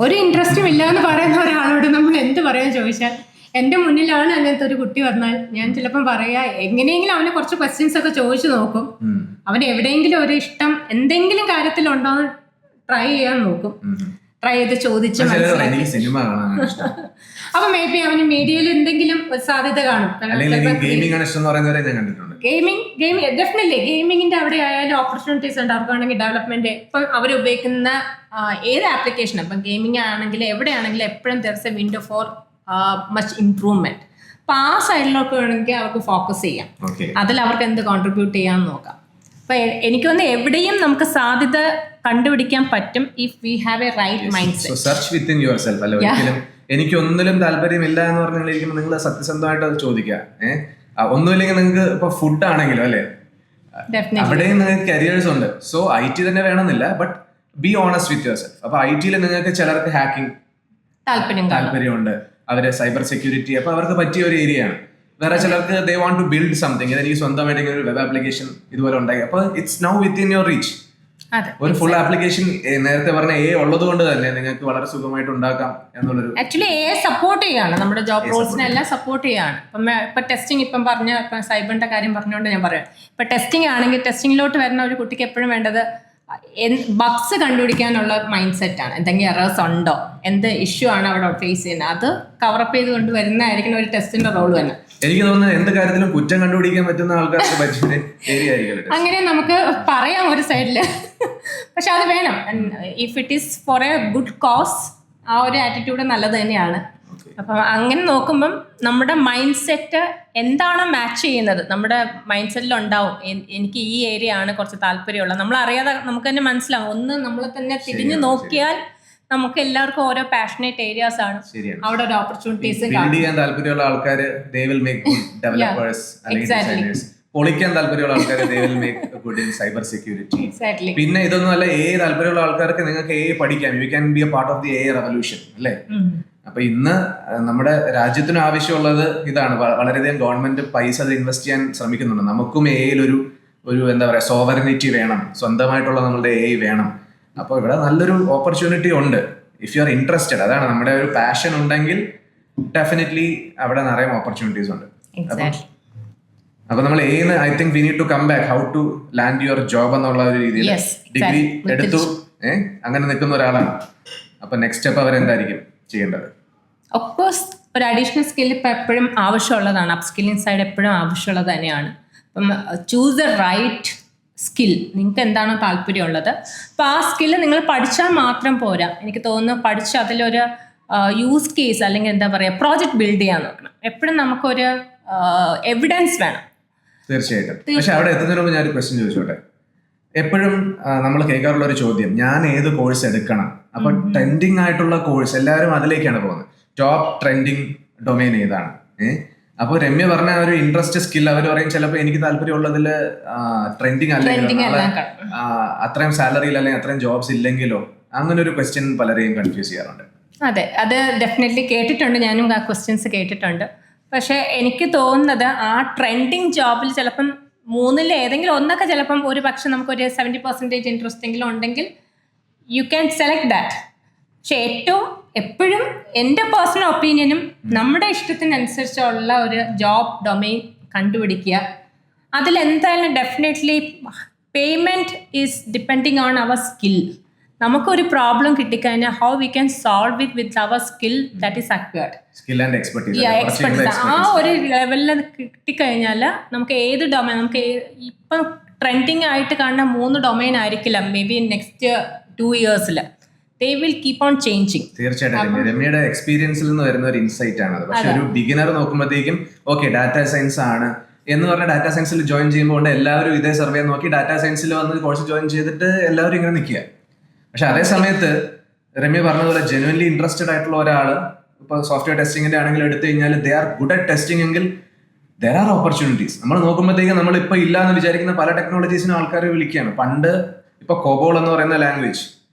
ഒരു ഇൻട്രസ്റ്റും ഇല്ല എന്ന് പറയുന്ന ഒരാളോട് നമ്മൾ എന്ത് പറയാൻ ചോദിച്ചാൽ, എൻ്റെ മുന്നിലാണ് അങ്ങനത്തെ ഒരു കുട്ടി വന്നാൽ ഞാൻ ചിലപ്പം പറയാ എങ്ങനെയെങ്കിലും അവനെ കുറച്ച് ക്വസ്റ്റ്യൻസ് ഒക്കെ ചോദിച്ചു നോക്കും. അവൻ എവിടെയെങ്കിലും ഒരു ഇഷ്ടം എന്തെങ്കിലും കാര്യത്തിലുണ്ടോ എന്ന് ട്രൈ ചെയ്യാൻ നോക്കും. ട്രൈ ചെയ്ത് ചോദിച്ച് അപ്പൊ മേ ബി അവന് മീഡിയയിൽ എന്തെങ്കിലും സാധ്യത കാണും. ഗെയിമിംഗ് ഡെഫിനറ്റ്ലി ഗെയിമിങ്ങിന്റെ അവിടെ ആയാലും ഓപ്പർച്യൂണിറ്റീസ് ഉണ്ട്. അവർക്കാണെങ്കിൽ ഡെവലപ്മെന്റ് ഇപ്പം അവർ ഉപയോഗിക്കുന്ന ഏത് ആപ്ലിക്കേഷൻ, ഇപ്പം ഗെയിമിംഗ് ആണെങ്കിൽ എവിടെയാണെങ്കിലും എപ്പോഴും there is a window for much improvement. അപ്പൊ ആ സൈഡിലൊക്കെ വേണമെങ്കിൽ അവർക്ക് ഫോക്കസ് ചെയ്യാം. അതിൽ അവർക്ക് എന്ത് കോൺട്രിബ്യൂട്ട് ചെയ്യാന്ന് നോക്കാം. അപ്പൊ എനിക്ക് തോന്നുന്നു എവിടെയും നമുക്ക് സാധ്യത കണ്ടുപിടിക്കാൻ പറ്റും if we have a right mindset. Search within yourself അല്ല. ഒരിക്കലും എനിക്ക് ഒന്നിലും താല്പര്യമില്ല എന്ന് പറഞ്ഞിരിക്കുമ്പോൾ നിങ്ങൾ സത്യസന്ധമായിട്ട് അത് ചോദിക്കുക. ഒന്നുമില്ലെങ്കിൽ നിങ്ങൾക്ക് ഇപ്പൊ ഫുഡ് ആണെങ്കിലും അല്ലെ, അവിടെയും നിങ്ങൾക്ക് കരിയേഴ്സ് ഉണ്ട്. സോ IT തന്നെ വേണമെന്നില്ല, but be honest with yourself. അപ്പൊ IT-യിൽ നിങ്ങൾക്ക് ചിലർക്ക് ഹാക്കിംഗ് താല്പര്യമുണ്ട്, അവര് സൈബർ സെക്യൂരിറ്റി, അപ്പൊ അവർക്ക് പറ്റിയ ഒരു ഏരിയ ആണ്. വേറെ ചിലർക്ക് they want to build something, എനിക്ക് സ്വന്തമായിട്ട് ഒരു വെബ് ആപ്ലിക്കേഷൻ ഇതുപോലെ ഉണ്ടാക്കി. അപ്പൊ it's now within your reach. ഒരു ഫുൾ ആപ്ലിക്കേഷൻ നേരത്തെ പറഞ്ഞ ഉള്ളത് കൊണ്ട് തന്നെ നിങ്ങൾക്ക് വളരെ സുഖമായിട്ട് ഉണ്ടാക്കാം എന്നുള്ളൊരു. ആക്ച്വലി സപ്പോർട്ട് ചെയ്യാണ്, നമ്മുടെ ജോബ് റോൾസിനെ എല്ലാം സപ്പോർട്ട് ചെയ്യാണ്. ഇപ്പൊ ടെസ്റ്റിംഗ് ഇപ്പം പറഞ്ഞ സൈബറിന്റെ കാര്യം പറഞ്ഞുകൊണ്ട് ഞാൻ പറയാം. ഇപ്പൊ ടെസ്റ്റിംഗ് ആണെങ്കിൽ ടെസ്റ്റിംഗിലോട്ട് വരുന്ന ഒരു കുട്ടിക്ക് എപ്പോഴും വേണ്ടത് ബഗ്സ് കണ്ടുപിടിക്കാനുള്ള മൈൻഡ് സെറ്റ് ആണ്. എന്തെങ്കിലും എറേഴ്സ് ഉണ്ടോ, എന്ത് ഇഷ്യൂ ആണ് അവിടെ ഫേസ് ചെയ്യുന്നത്, അത് കവറപ്പ് ചെയ്ത് കൊണ്ട് വരുന്നതായിരിക്കും ഒരു ടെസ്റ്റിന്റെ റോൾ തന്നെ. എനിക്ക് തോന്നുന്നത് എന്ത് കാര്യത്തിലും കുറ്റം കണ്ടുപിടിക്കാൻ പറ്റുന്ന ആൾക്കാർക്ക് പറ്റുന്ന ഏരിയ ആയിരിക്കും. അങ്ങനെ നമുക്ക് പറയാം ഒരു സൈഡില്, പക്ഷെ അത് വേണം. If it is for a good cause, ആ ഒരു ആറ്റിറ്റ്യൂഡ് നല്ലത് തന്നെയാണ്. അപ്പം അങ്ങനെ നോക്കുമ്പം നമ്മുടെ മൈൻഡ് സെറ്റ് എന്താണോ മാച്ച് ചെയ്യുന്നത്, നമ്മുടെ മൈൻഡ് സെറ്റിൽ ഉണ്ടാവും എനിക്ക് ഈ ഏരിയ ആണ് കുറച്ച് താല്പര്യമുള്ളത്. നമ്മൾ അറിയാതെ നമുക്ക് തന്നെ മനസ്സിലാവും. ഒന്ന് നമ്മളെ തന്നെ തിരിഞ്ഞു നോക്കിയാൽ നമുക്ക് എല്ലാവർക്കും ഓരോ പാഷനേറ്റ് ഏരിയാസ് ആണ്, അവിടെ ഒരു ഓപ്പർച്യൂണിറ്റീസ് താല്പര്യമുള്ള ആൾക്കാർ പൊളിക്കാൻ താല്പര്യമുള്ള ആൾക്കാർ സൈബർ സെക്യൂരിറ്റി. പിന്നെ ഇതൊന്നും അല്ല, താല്പര്യമുള്ള ആൾക്കാർക്ക് നിങ്ങൾക്ക് പഠിക്കാം. You can be A part of the revolution അല്ലേ. അപ്പൊ ഇന്ന് നമ്മുടെ രാജ്യത്തിന് ആവശ്യമുള്ളത് ഇതാണ്. വളരെയധികം ഗവൺമെന്റ് പൈസ അത് ഇൻവെസ്റ്റ് ചെയ്യാൻ ശ്രമിക്കുന്നുണ്ട്. നമുക്കും ഒരു എന്താ പറയാ സോവറിനിറ്റി വേണം, സ്വന്തമായിട്ടുള്ള നമ്മളുടെ വേണം. അപ്പോൾ ഇവിടെ നല്ലൊരു ഓപ്പർച്യൂണിറ്റി ഉണ്ട് ഇഫ് യു ആർ ഇൻട്രസ്റ്റഡ്. അതാണ് നമ്മുടെ ഒരു പാഷൻ ഉണ്ടെങ്കിൽ ഡെഫിനറ്റ്ലി അവിടെ നിറയെ ഓപ്പർച്യൂണിറ്റീസ് ഉണ്ട്. അപ്പൊ നമ്മൾ I think we need to come back how to land your job എന്നുള്ള ഒരു രീതിയിൽ ഡിഗ്രി എടുത്തു അങ്ങനെ നിൽക്കുന്ന ഒരാളാണ്. അപ്പൊ നെക്സ്റ്റ് സ്റ്റെപ്പ് അവരെന്തായിരിക്കും ചെയ്യേണ്ടത്? ഓഫ്കോഴ്സ് ഒരു അഡീഷണൽ സ്കിൽ ഇപ്പം എപ്പോഴും ആവശ്യമുള്ളതാണ്. അപ്പ് സ്കില്ലിംഗ് സൈഡ് എപ്പോഴും ആവശ്യമുള്ളത് തന്നെയാണ്. അപ്പം ചൂസ് ദ റൈറ്റ് സ്കിൽ. നിങ്ങൾക്ക് എന്താണോ താല്പര്യമുള്ളത്, അപ്പോൾ ആ സ്കില്ല് നിങ്ങൾ പഠിച്ചാൽ മാത്രം പോരാ. എനിക്ക് തോന്നുന്നു പഠിച്ച് അതിലൊരു യൂസ് കേസ് അല്ലെങ്കിൽ എന്താ പറയുക പ്രോജക്റ്റ് ബിൽഡ് ചെയ്യാൻ നോക്കണം. എപ്പോഴും നമുക്കൊരു എവിഡൻസ് വേണം. തീർച്ചയായിട്ടും. പക്ഷെ അവിടെ എത്തുന്നതിന് മുമ്പ് ഞാനൊരു ക്വസ്റ്റ്യൻ ചോദിച്ചോട്ടെ. എപ്പോഴും നമ്മൾ കേൾക്കാറുള്ള ഒരു ചോദ്യം, ഞാൻ ഏത് കോഴ്സ് എടുക്കണം? അപ്പൊ ട്രെൻഡിങ് ആയിട്ടുള്ള കോഴ്സ് എല്ലാവരും അതിലേക്കാണ് പോകുന്നത്. ടോപ്പ് ട്രെൻഡിങ് ഡൊമൈൻ ഏതാണ്? അപ്പൊ രമ്യ പറഞ്ഞ ഒരു ഇൻട്രസ്റ്റ് സ്കിൽ അവർ പറയും ചിലപ്പോൾ എനിക്ക് താല്പര്യമുള്ളതിൽ ട്രെൻഡിങ് അല്ലെങ്കിൽ അത്രയും സാലറിയിൽ അല്ലെങ്കിൽ അത്രയും ജോബ്സ് ഇല്ലെങ്കിലോ, അങ്ങനെ ഒരു ക്വസ്റ്റ്യൻ പലരെയും കൺഫ്യൂസ് ചെയ്യാറുണ്ട്. അതെ, അത് ഡെഫിനറ്റ്ലി കേട്ടിട്ടുണ്ട്. ഞാനും ആ ക്വസ്റ്റ്യൻസ് കേട്ടിട്ടുണ്ട്. പക്ഷെ എനിക്ക് തോന്നുന്നത് ആ ട്രെൻഡിങ് ജോബിൽ ചിലപ്പം മൂന്നിൽ ഏതെങ്കിലും ഒന്നൊക്കെ ചിലപ്പം ഒരു പക്ഷെ നമുക്കൊരു 70% ഇൻട്രസ്റ്റ് എങ്കിലും ഉണ്ടെങ്കിൽ യു ക്യാൻ സെലക്ട് ദാറ്റ്. പക്ഷെ എപ്പോഴും എൻ്റെ പേഴ്സണൽ ഒപ്പീനിയനും നമ്മുടെ ഇഷ്ടത്തിനനുസരിച്ചുള്ള ഒരു ജോബ് ഡൊമൈൻ കണ്ടുപിടിക്കുക. അതിലെന്തായാലും definitely payment is depending on our skill. നമുക്കൊരു പ്രോബ്ലം കിട്ടിക്കഴിഞ്ഞാൽ how we can solve it with our skill that is acquired. Expertise ആ ഒരു ലെവലിൽ കിട്ടിക്കഴിഞ്ഞാൽ നമുക്ക് ഏത് ഡൊമൈൻ, നമുക്ക് ഇപ്പം ട്രെൻഡിങ് ആയിട്ട് കാണുന്ന 3 ഡൊമൈൻ ആയിരിക്കില്ല may be next 2 years. they will keep on changing. തീർച്ചയായിട്ടും രമ്യയുടെ എക്സ്പീരിയൻസിൽ നിന്ന് വരുന്ന ഒരു ഇൻസൈറ്റ് ആണ് അത്. പക്ഷെ ഒരു ബിഗിനർ നോക്കുമ്പോഴത്തേക്കും ഓക്കെ ഡാറ്റ സയൻസ് ആണ് എന്ന് പറഞ്ഞ ഡാറ്റ സയൻസിൽ ജോയിൻ ചെയ്യുമ്പോൾ എല്ലാവരും ഇതേ സർവേ നോക്കി ഡാറ്റ സയൻസിൽ വന്ന് കോഴ്സ് ജോയിൻ ചെയ്തിട്ട് എല്ലാവരും ഇങ്ങനെ നിൽക്കുക. പക്ഷെ അതേ സമയത്ത് രമ്യ പറഞ്ഞതുപോലെ ജെനുവൻലി ഇൻട്രസ്റ്റഡ് ആയിട്ടുള്ള ഒരാൾ ഇപ്പോൾ സോഫ്റ്റ്വെയർ ടെസ്റ്റിങ്ങിന്റെ ആണെങ്കിലും എടുത്തു കഴിഞ്ഞാൽ they are good at testing എങ്കിൽ ദർ ആർ ഓപ്പർച്യൂണിറ്റീസ്. നമ്മൾ നോക്കുമ്പോഴത്തേക്കും നമ്മളിപ്പോൾ ഇല്ല എന്ന് വിചാരിക്കുന്ന പല ടെക്നോളജീസിനും ആൾക്കാരെ വിളിക്കുകയാണ്. പണ്ട് ഇപ്പോൾ കോബോൾ എന്ന് പറയുന്ന language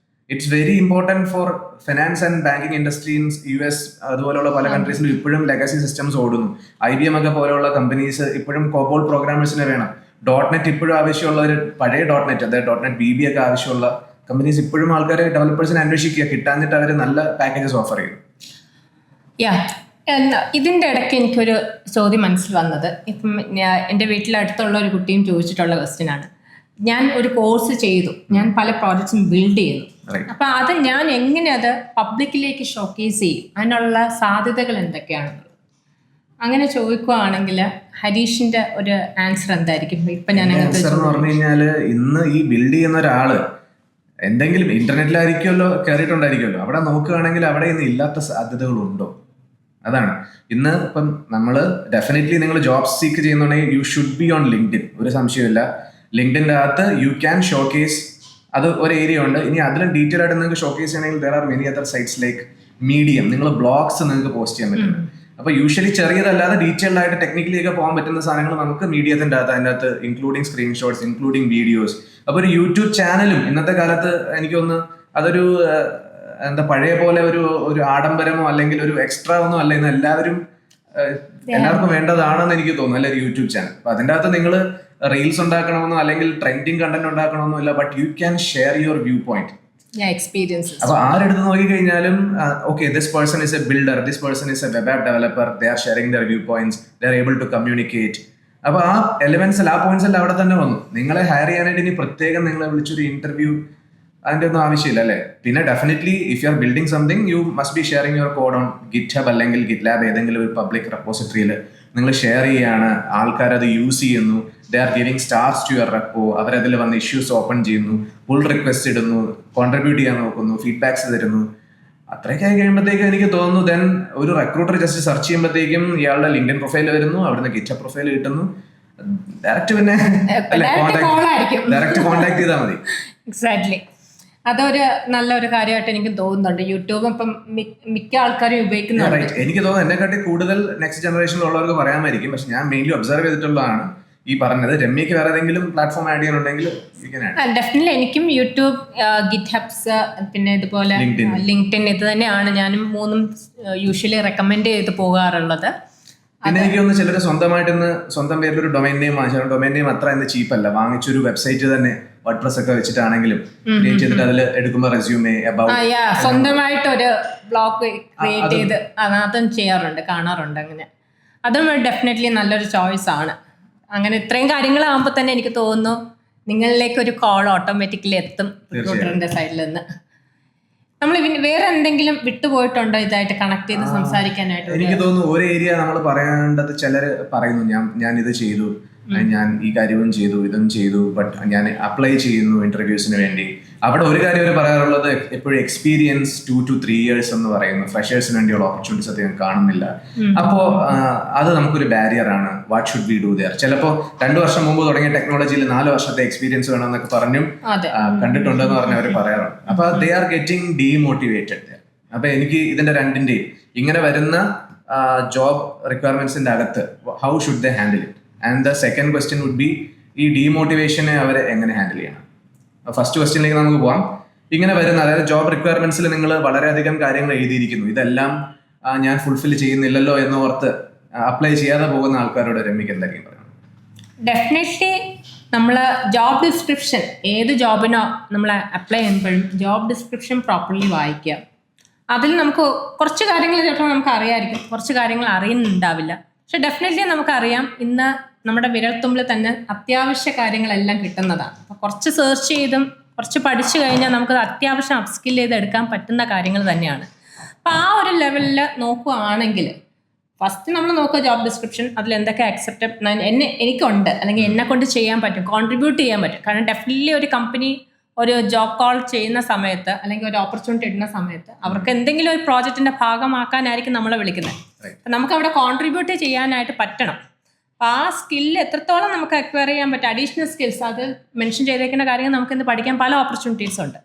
it's very important for finance and banking industry in US അതുപോലെയുള്ള പല കൺട്രീസിലും ഇപ്പോഴും ലെഗസി സിസ്റ്റംസ് ഓടുന്നു. IBM ഒക്കെ പോലെയുള്ള കമ്പനീസ് ഇപ്പോഴും കോബോൾ പ്രോഗ്രാമേഴ്സിനെ വേണം. .NET ഇപ്പോഴും ആവശ്യമുള്ള ഒരു പഴയ .NET അതായത് .NET BB ഒക്കെ ആവശ്യമുള്ള കമ്പനീസ് ഇപ്പോഴും ആൾക്കാരെ ഡെവലപ്പേഴ്സിനെ അന്വേഷിക്കുക, കിട്ടാഞ്ഞിട്ട് അവർ നല്ല പാക്കേജസ് ഓഫർ ചെയ്യും. ഇതിൻ്റെ ഇടയ്ക്ക് എനിക്കൊരു ചോദ്യം മനസ്സിൽ വന്നത്, ഇപ്പം എൻ്റെ വീട്ടിലടുത്തുള്ള ഒരു കുട്ടിയും ചോദിച്ചിട്ടുള്ള ക്വസ്റ്റ്യനാണ്. ഞാൻ ഒരു കോഴ്സ് ചെയ്തു, ഞാൻ പല പ്രോജക്ട്സും ബിൽഡ് ചെയ്തു, അപ്പം അത് ഞാൻ എങ്ങനെ അത് പബ്ലിക്കിലേക്ക് ഷോക്കേസ് ചെയ്യും, അതിനുള്ള സാധ്യതകൾ എന്തൊക്കെയാണെന്നുള്ളത് അങ്ങനെ ചോദിക്കുകയാണെങ്കിൽ ഹരീഷിന്റെ ഒരു ആൻസർ എന്തായിരിക്കും? ഇപ്പം ഞാൻ ആൻസർ എന്ന് പറഞ്ഞു കഴിഞ്ഞാൽ ഇന്ന് ഈ ബിൽഡ് ചെയ്യുന്ന ഒരാള് എന്തെങ്കിലും ഇന്റർനെറ്റിലായിരിക്കുമല്ലോ കയറിയിട്ടുണ്ടായിരിക്കുമല്ലോ, അവിടെ നോക്കുകയാണെങ്കിൽ അവിടെ ഇന്ന് ഇല്ലാത്ത സാധ്യതകളുണ്ടോ? അതാണ് ഇന്ന് ഇപ്പം നമ്മൾ ഡെഫിനറ്റ്ലി നിങ്ങൾ ജോബ് സീക്ക് ചെയ്യുന്നുണ്ടെങ്കിൽ you should be on LinkedIn, ഒരു സംശയമില്ല. ലിങ്ക്ഡിൻ്റെ അകത്ത് യു ക്യാൻ ഷോക്കേസ്, അത് ഒരു ഏരിയ ഉണ്ട്. ഇനി അതിലും ഡീറ്റെയിൽ ആയിട്ട് നിങ്ങൾക്ക് ഷോക്കേസ് ചെയ്യണമെങ്കിൽ there are many other sites like medium, നിങ്ങൾ ബ്ലോഗ്സ് നിങ്ങൾക്ക് പോസ്റ്റ് ചെയ്യാൻ പറ്റും. അപ്പോൾ യൂഷ്വലി ചെറിയതല്ലാതെ ഡീറ്റെയിൽഡ് ആയിട്ട് ടെക്നിക്കലിയൊക്കെ പോകാൻ പറ്റുന്ന സാധനങ്ങൾ നമുക്ക് മീഡിയത്തിൻ്റെ അകത്ത്, അതിൻ്റെ അകത്ത് ഇൻക്ലൂഡിങ് സ്ക്രീൻഷോട്ട്സ്, ഇൻക്ലൂഡിങ് വീഡിയോസ്. അപ്പോൾ ഒരു യൂട്യൂബ് ചാനലും ഇന്നത്തെ കാലത്ത് എനിക്കൊന്ന് അതൊരു എന്താ പഴയ പോലെ ഒരു ആഡംബരമോ അല്ലെങ്കിൽ ഒരു എക്സ്ട്രാ ഒന്നും അല്ല, ഇന്ന് എല്ലാവർക്കും വേണ്ടതാണെന്ന് എനിക്ക് തോന്നുന്നു അല്ലെ യൂട്യൂബ് ചാനൽ. അപ്പൊ അതിൻ്റെ അകത്ത് നിങ്ങൾ റീൽസ് ഉണ്ടാക്കണമെന്നോ അല്ലെങ്കിൽ ട്രെൻഡിങ് കണ്ടന്റ് ഉണ്ടാക്കണമെന്നോ ഇല്ല, but you can share your view point, experience. അപ്പൊ ആരെടുത്ത് നോക്കിക്കഴിഞ്ഞാലും okay this person is a builder, this person is a web app developer, they are sharing their view points, they are able to communicate. അപ്പൊ ആ എലമെന്റ്സ് ആ പോയിന്റ്സ് എല്ലാം അവിടെ തന്നെ വന്നു. നിങ്ങളെ ഹയർ ചെയ്യാനായിട്ട് ഇനി പ്രത്യേകം നിങ്ങളെ വിളിച്ചൊരു ഇന്റർവ്യൂ അതിൻ്റെ ഒന്നും ആവശ്യമില്ല അല്ലേ. പിന്നെ definitely if you are building something you must be sharing your code on GitHub അല്ലെങ്കിൽ GitLab, ഏതെങ്കിലും ഒരു പബ്ലിക് റെപ്പോസിറ്ററിയിൽ നിങ്ങൾ ഷെയർ ചെയ്യുകയാണ്, ആൾക്കാരത് യൂസ് ചെയ്യുന്നു, they are giving stars to your repo, അവരതിൽ വന്ന് ഇഷ്യൂസ് ഓപ്പൺ ചെയ്യുന്നു, പുൾ റിക്വസ്റ്റ് ഇടുന്നു, കോൺട്രിബ്യൂട്ട് ചെയ്യാൻ നോക്കുന്നു, ഫീഡ്ബാക്സ് തരുന്നു. അത്രയൊക്കെ ആയി കഴിയുമ്പോഴത്തേക്കും എനിക്ക് തോന്നുന്നു ദെൻ ഒരു റിക്രൂട്ടർ ജസ്റ്റ് സെർച്ച് ചെയ്യുമ്പോഴത്തേക്കും ഇയാളുടെ ലിങ്ക്ഡിൻ പ്രൊഫൈൽ വരുന്നു, അവിടുന്ന് GitHub പ്രൊഫൈൽ കിട്ടുന്നു, ഡയറക്റ്റ് പിന്നെ ഡയറക്റ്റ് കോൺടാക്ട് ചെയ്താൽ മതി. എക്സാക്ട്ലി, അതൊരു നല്ലൊരു കാര്യമായിട്ട് എനിക്ക് തോന്നുന്നുണ്ട്. യൂട്യൂബ് ഇപ്പം മിക്ക ആൾക്കാരും ഉപയോഗിക്കുന്നുണ്ട്. എനിക്ക് തോന്നുന്നു എന്നെക്കാട്ടി കൂടുതൽ നെക്സ്റ്റ് ജനറേഷനിലുള്ളവർക്ക് പറയാമായിരിക്കും, പക്ഷെ ഞാൻ മെയിൻലി ഒബ്സർവ് ചെയ്തിട്ടുള്ളതാണ് ഈ പറഞ്ഞത്. രമ്യക്ക് വേറെ ഏതെങ്കിലും പ്ലാറ്റ്ഫോം ആഡ് ചെയ്യാനുണ്ടെങ്കിൽ ഡെഫിനറ്റ്ലി എനിക്കും യൂട്യൂബ്, ഗിറ്റ്ഹബ്സ്, പിന്നെ ഇതുപോലെ ലിങ്ക്ഡിൻ, ഇത് തന്നെയാണ് ഞാനും മൂന്നും യൂഷ്വലി റെക്കമെൻഡ് ചെയ്ത് പോകാറുള്ളത്. പിന്നെ എനിക്ക് തോന്നുന്നു ചിലർ സ്വന്തം പേരിൽ ഒരു ഡൊമൈൻ നെയിം വാങ്ങിച്ചാൽ ഡൊമൈൻ നെയിം അത്ര എന്ത് ചീപ്പല്ല, വാങ്ങിച്ചൊരു വെബ്സൈറ്റ് തന്നെ WordPress ഒക്കെ വെച്ചിട്ടാണെങ്കിലും ക്രിയേറ്റ് ചെയ്തിട്ട് അതിൽ എടുക്കുമ്പോൾ റെസ്യൂമേ സ്വന്തമായിട്ട് ഒരു ബ്ലോഗ് ക്രിയേറ്റ് ചെയ്ത് അതും ചെയ്യാറുണ്ട്, കാണാറുണ്ട്. അങ്ങനെ അതും ഡെഫിനറ്റ്ലി നല്ലൊരു ചോയ്സ് ആണ്. അങ്ങനെ ഇത്രയും കാര്യങ്ങളാകുമ്പോൾ തന്നെ എനിക്ക് തോന്നുന്നു നിങ്ങളിലേക്ക് ഒരു കോൾ ഓട്ടോമാറ്റിക്കലി എത്തും റിക്രൂട്ടറിന്റെ സൈഡിൽ നിന്ന്. നമ്മൾ വേറെ എന്തെങ്കിലും വിട്ടുപോയിട്ടുണ്ടോ ഇതായിട്ട് കണക്ട് ചെയ്ത് സംസാരിക്കാനായിട്ട്? എനിക്ക് തോന്നുന്നു ഒരു ഏരിയ നമ്മൾ പറയേണ്ടത്, ചിലർ പറയുന്നു ഞാൻ ഇത് ചെയ്തു, ഞാൻ ഈ കാര്യവും ചെയ്തു, ഇതും ചെയ്തു, ബട്ട് ഞാൻ അപ്ലൈ ചെയ്യുന്നു ഇന്റർവ്യൂസിന് വേണ്ടി. അവിടെ ഒരു കാര്യം അവർ പറയാറുള്ളത് എപ്പോഴും എക്സ്പീരിയൻസ് 2 to 3 years എന്ന് പറയുന്നു. ഫ്രഷേഴ്സിന് വേണ്ടിയുള്ള ഓപ്പർച്യൂണിറ്റീസ് അധികം കാണുന്നില്ല. അപ്പോൾ അത് നമുക്കൊരു ബാരിയർ ആണ്. What should we do there? ചിലപ്പോൾ 2 വർഷം മുമ്പ് തുടങ്ങിയ ടെക്നോളജിയിൽ 4 വർഷത്തെ എക്സ്പീരിയൻസ് വേണമെന്നൊക്കെ പറഞ്ഞും കണ്ടിട്ടുണ്ടെന്ന് പറഞ്ഞ് അവർ പറയാറുണ്ട്. അപ്പൊ ദേ ആർ ഗെറ്റിംഗ് ഡീമോട്ടിവേറ്റഡ്. അപ്പൊ എനിക്ക് ഇതിന്റെ രണ്ടിന്റെയും ഇങ്ങനെ വരുന്ന ജോബ് റിക്വയർമെന്റ്സിന്റെ അകത്ത് how should they handle it? And the second question would be ഈ ഡീമോട്ടിവേഷനെ അവർ എങ്ങനെ ഹാൻഡിൽ ചെയ്യണം? ഫസ്റ്റ് ക്വസ്റ്റ്യനിലേക്ക് നമുക്ക് പോകാം. ഇങ്ങനെ വരുന്ന, അതായത് ജോബ് റിക്വയർമെന്റ്സിൽ നിങ്ങൾ വളരെയധികം കാര്യങ്ങൾ എഴുതിയിരിക്കുന്നു, ഇതെല്ലാം ഞാൻ ഫുൾഫിൽ ചെയ്യുന്നില്ലല്ലോ എന്ന് ഓർത്ത് അപ്ലൈ ചെയ്യാതെ പോകുന്ന ആൾക്കാരോട് രമ്യക്ക് എന്തായിരിക്കും പറയുന്നത്? ഡെഫിനറ്റ്ലി നമ്മൾ ജോബ് ഡിസ്ക്രിപ്ഷൻ, ഏത് ജോബിനോ നമ്മൾ അപ്ലൈ ചെയ്യുമ്പോഴും ജോബ് ഡിസ്ക്രിപ്ഷൻ പ്രോപ്പർലി വായിക്കുക. അതിൽ നമുക്ക് കുറച്ച് കാര്യങ്ങൾ ചിലപ്പോൾ നമുക്ക് അറിയാമായിരിക്കും, കുറച്ച് കാര്യങ്ങൾ അറിയുന്നുണ്ടാവില്ല. പക്ഷെ ഡെഫിനറ്റ്ലി നമുക്കറിയാം ഇന്ന് നമ്മുടെ വിരൽത്തുമ്പിൽ തന്നെ അത്യാവശ്യ കാര്യങ്ങളെല്ലാം കിട്ടുന്നതാണ്. അപ്പോൾ കുറച്ച് സെർച്ച് ചെയ്തും കുറച്ച് പഠിച്ചു കഴിഞ്ഞാൽ നമുക്ക് അത്യാവശ്യം അപ്സ്കിൽ ചെയ്ത് എടുക്കാൻ പറ്റുന്ന കാര്യങ്ങൾ തന്നെയാണ്. അപ്പോൾ ആ ഒരു ലെവലിൽ നോക്കുകയാണെങ്കിൽ ഫസ്റ്റ് നമ്മൾ നോക്കുക ജോബ് ഡിസ്ക്രിപ്ഷൻ, അതിൽ എന്തൊക്കെ എനിക്കുണ്ട് അല്ലെങ്കിൽ എന്നെ കൊണ്ട് ചെയ്യാൻ പറ്റും, കോൺട്രിബ്യൂട്ട് ചെയ്യാൻ പറ്റും. കാരണം ഡെഫിനറ്റ്ലി ഒരു കമ്പനി ഒരു ജോബ് കോൾ ചെയ്യുന്ന സമയത്ത് അല്ലെങ്കിൽ ഒരു ഓപ്പർച്യൂണിറ്റി ഇടുന്ന സമയത്ത് അവർക്ക് എന്തെങ്കിലും ഒരു പ്രോജക്റ്റിന്റെ ഭാഗമാക്കാനായിരിക്കും നമ്മളെ വിളിക്കുന്നത്. നമുക്ക് അവിടെ കോൺട്രിബ്യൂട്ട് ചെയ്യാനായിട്ട് പറ്റണം. അപ്പോൾ ആ സ്കില്ല് എത്രത്തോളം നമുക്ക് അക്വയർ ചെയ്യാൻ പറ്റും, അഡീഷണൽ സ്കിൽസ് അത് മെൻഷൻ ചെയ്തേക്കുന്ന കാര്യങ്ങൾ നമുക്ക് ഇന്ന് പഠിക്കാൻ പല ഓപ്പർച്യൂണിറ്റീസ് ഉണ്ട്.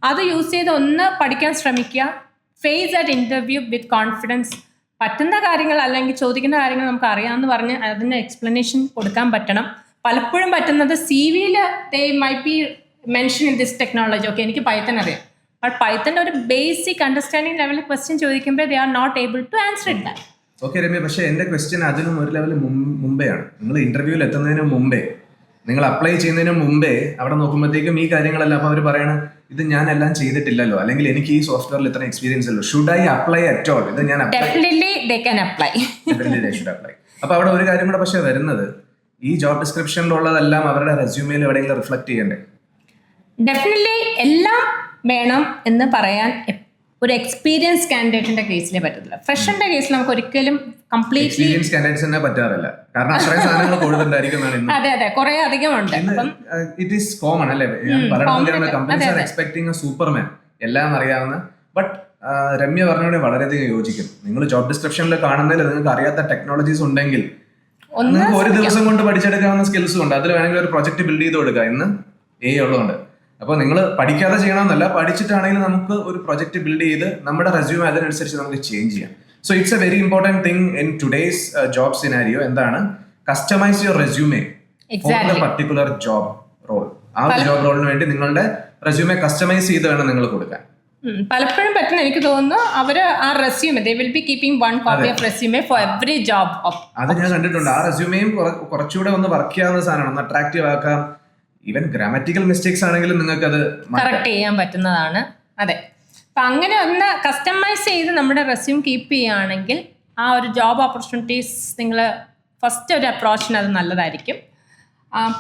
അത് യൂസ് ചെയ്ത് ഒന്ന് പഠിക്കാൻ ശ്രമിക്കുക. Face that interview with confidence. പറ്റുന്ന കാര്യങ്ങൾ അല്ലെങ്കിൽ ചോദിക്കുന്ന കാര്യങ്ങൾ നമുക്ക് അറിയാമെന്ന് പറഞ്ഞ് അതിന് എക്സ്പ്ലനേഷൻ കൊടുക്കാൻ പറ്റണം. പലപ്പോഴും പറ്റുന്നത് CV-യിൽ they might be mention in this technology. Okay, എനിക്ക് പൈത്തൺ അറിയാം, ബട്ട് പൈത്തൻ്റെ ഒരു ബേസിക് അണ്ടർസ്റ്റാൻഡിങ് ലെവലിൽ ക്വസ്റ്റ്യൻ ചോദിക്കുമ്പോൾ they are not able to answer it that. Okay Ramya, പക്ഷേ എൻ്റെ ക്വസ്റ്റ്യൻ അതിനും ഒരു ലെവൽ മുമ്പെയാണ്. നിങ്ങൾ ഇന്റർവ്യൂവിൽ എത്തുന്നതിന് മുമ്പേ, നിങ്ങൾ അപ്ലൈ ചെയ്യുന്നതിന് മുമ്പേ അവിടെ നോക്കുമ്പോഴത്തേക്കും ഈ കാര്യങ്ങളെല്ലാം അപ്പോൾ അവർ പറയണം ഇത് ഞാൻ എല്ലാം ചെയ്തിട്ടില്ലല്ലോ, അല്ലെങ്കിൽ എനിക്ക് ഈ സോഫ്റ്റ്വെയറിൽ ഇത്ര എക്സ്പീരിയൻസ് ഉള്ളൂ, should I apply at all? ഇത് ഞാൻ ഡെഫിനറ്റ്ലി ദേ ക്യാൻ അപ്ലൈ. അപ്പോൾ അവിടെ ഒരു കാര്യം കൂടെ പക്ഷേ വരുന്നത്, ഈ ജോബ് ഡിസ്ക്രിപ്ഷനിലുള്ളതെല്ലാം അവരുടെ റെസ്യൂമിൽ എവിടെയെങ്കിലും റിഫ്ലക്ട് ചെയ്യണ്ടേ? ഡെഫിനറ്റ്ലി എല്ലാം വേണം എന്ന് പറയാൻ ഒരു എക്സ്പീരിയൻസ് കാൻഡിഡേറ്റിന്റെ കേസിലേ പറ്റത്തില്ല. ഫ്രഷറിന്റെ കേസിൽ നമുക്ക് ഒരിക്കലും കംപ്ലീറ്റ്ലി എക്സ്പീരിയൻസ് കാൻഡിഡേറ്റ്സിനെ പറ്റാറില്ല, കാരണം അത്രയും സാധനങ്ങൾ കൂടുതലുണ്ടായിരിക്കും. അതെ അതെ, കുറെ അധികം ഉണ്ട്. ഇറ്റ് ഈസ് കോമൺ അല്ലേ, പലയിടത്തും companies are expecting A Superman, എല്ലാം അറിയാവുന്ന. ബട്ട് രമ്യ പറഞ്ഞോടെ വളരെയധികം യോജിക്കും. നിങ്ങൾ ജോബ് ഡിസ്ക്രിപ്ഷനിൽ കാണുന്നതിൽ നിങ്ങൾക്ക് അറിയാത്ത ടെക്നോളജീസ് ഉണ്ടെങ്കിൽ നിങ്ങൾക്ക് ഒരു ദിവസം കൊണ്ട് പഠിച്ചെടുക്കാവുന്ന സ്കിൽസും ഉണ്ട്. അതിൽ വേണമെങ്കിൽ ഒരു പ്രൊജക്ട് ബിൽഡ് ചെയ്ത് കൊടുക്കുക. ഇന്ന് ഉള്ളതുകൊണ്ട് അപ്പോൾ നിങ്ങൾ പഠിക്കാതെ ചെയ്യണമെന്നല്ല, പഠിച്ചിട്ടാണെങ്കിൽ നമുക്ക് ഒരു പ്രൊജക്ട് ബിൽഡ് ചെയ്ത് നമ്മുടെ റെസ്യൂമെ അതിനനുസരിച്ച് നമുക്ക് ചേഞ്ച് ചെയ്യാം. So it's a very important thing in today's job scenario. എന്താണ്? Customise your resume for the particular job role. ആ ജോബ് റോളിന് വേണ്ടി നിങ്ങളുടെ റെസ്യൂമെ കസ്റ്റമൈസ് ചെയ്ത് വേണം നിങ്ങൾ കൊടുക്കാൻ. പലപ്പോഴും പറ്റുന്ന എനിക്ക് തോന്നുന്നു അവര് ആ resume they will be keeping one copy of resume for every job. അത് ഞാൻ കണ്ടിട്ടുണ്ട്. ആ റെസ്യൂമെയും കുറച്ചുകൂടെ ഒന്ന് വർക്ക് ചെയ്യാവുന്ന സാധനമാണ്, ഒന്ന് അട്രാക്റ്റീവ് ആക്കാം. ഈവൻ ഗ്രാമറ്റിക്കൽ മിസ്റ്റേക്സ് ആണെങ്കിലും നിങ്ങൾക്ക് അത് കറക്റ്റ് ചെയ്യാൻ പറ്റുന്നതാണ്. അതെ, അപ്പം അങ്ങനെ ഒന്ന് കസ്റ്റമൈസ് ചെയ്ത് നമ്മുടെ റെസ്യൂം കീപ്പ് ചെയ്യുകയാണെങ്കിൽ ആ ഒരു ജോബ് ഓപ്പർച്യൂണിറ്റീസ് നിങ്ങൾ ഫസ്റ്റ് ഒരു അപ്രോച്ചിന് അത് നല്ലതായിരിക്കും.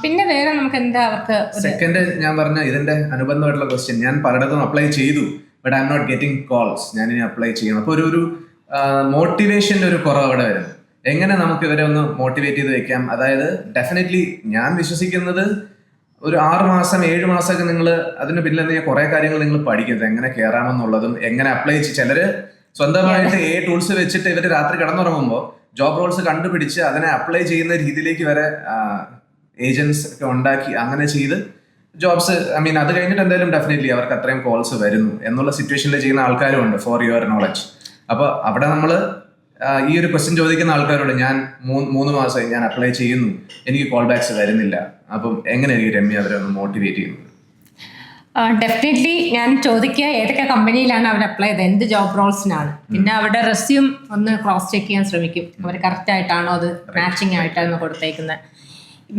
പിന്നെ വേറെ നമുക്ക് എന്താ അവർക്ക് സെക്കൻഡ് ഞാൻ പറഞ്ഞ ഇതിന്റെ അനുബന്ധമായിട്ടുള്ള ക്വസ്റ്റ്യൻ, ഞാൻ പലയിടത്തും അപ്ലൈ ചെയ്തു but I am not getting calls, ഞാൻ ഇനി അപ്ലൈ ചെയ്യണം. അപ്പോൾ ഒരു മോട്ടിവേഷൻ്റെ ഒരു കുറവ് അവിടെ വരുന്നു. എങ്ങനെ നമുക്ക് ഇവരെ ഒന്ന് മോട്ടിവേറ്റ് ചെയ്ത് വെക്കാം? അതായത് ഡെഫിനറ്റ്ലി ഞാൻ വിശ്വസിക്കുന്നത് ഒരു 6 മാസം 7 മാസമൊക്കെ നിങ്ങൾ അതിന് പിന്നിൽ എന്തെങ്കിലും കുറേ കാര്യങ്ങൾ നിങ്ങൾ പഠിക്കുന്നത്, എങ്ങനെ കയറാമെന്നുള്ളതും എങ്ങനെ അപ്ലൈ ചെയ്ത്. ചിലർ സ്വന്തമായിട്ട് ടൂൾസ് വെച്ചിട്ട് ഇവർ രാത്രി കിടന്നുറങ്ങുമ്പോൾ ജോബ് റോൾസ് കണ്ടുപിടിച്ച് അതിനെ അപ്ലൈ ചെയ്യുന്ന രീതിയിലേക്ക് വരെ ഏജൻസ് ഒക്കെ ഉണ്ടാക്കി അങ്ങനെ ചെയ്ത് ജോബ്സ്, ഐ മീൻ അത് കഴിഞ്ഞിട്ട് എന്തായാലും ഡെഫിനറ്റ്ലി അവർക്ക് അത്രയും കോൾസ് വരുന്നു എന്നുള്ള സിറ്റുവേഷനിൽ ചെയ്യുന്ന ആൾക്കാരും ഉണ്ട്, ഫോർ യുവർ നോളജ്. അപ്പോൾ അവിടെ നമ്മൾ ഈ ഒരു ക്വസ്റ്റ്യൻ ചോദിക്കുന്ന ആൾക്കാരോട്, ഞാൻ 3 മാസമായി ഞാൻ അപ്ലൈ ചെയ്യുന്നു, എനിക്ക് കോൾ ബാക്സ് വരുന്നില്ല, അപ്പം എങ്ങനെയായിരിക്കും രമ്യ അവരെ ഒന്ന് മോട്ടിവേറ്റ് ചെയ്യുന്നത്? ഡെഫിനറ്റ്ലി ഞാൻ ചോദിക്കുക ഏതൊക്കെ കമ്പനിയിലാണ് അവർ അപ്ലൈ ചെയ്തത്, എന്ത് ജോബ് റോൾസിനാണ്. പിന്നെ അവരുടെ റെസ്യൂം ഒന്ന് ക്രോസ് ചെക്ക് ചെയ്യാൻ ശ്രമിക്കും. അവർ കറക്റ്റ് ആയിട്ടാണോ അത് മാച്ചിങ് ആയിട്ടാണ് കൊടുത്തേക്കുന്നത്.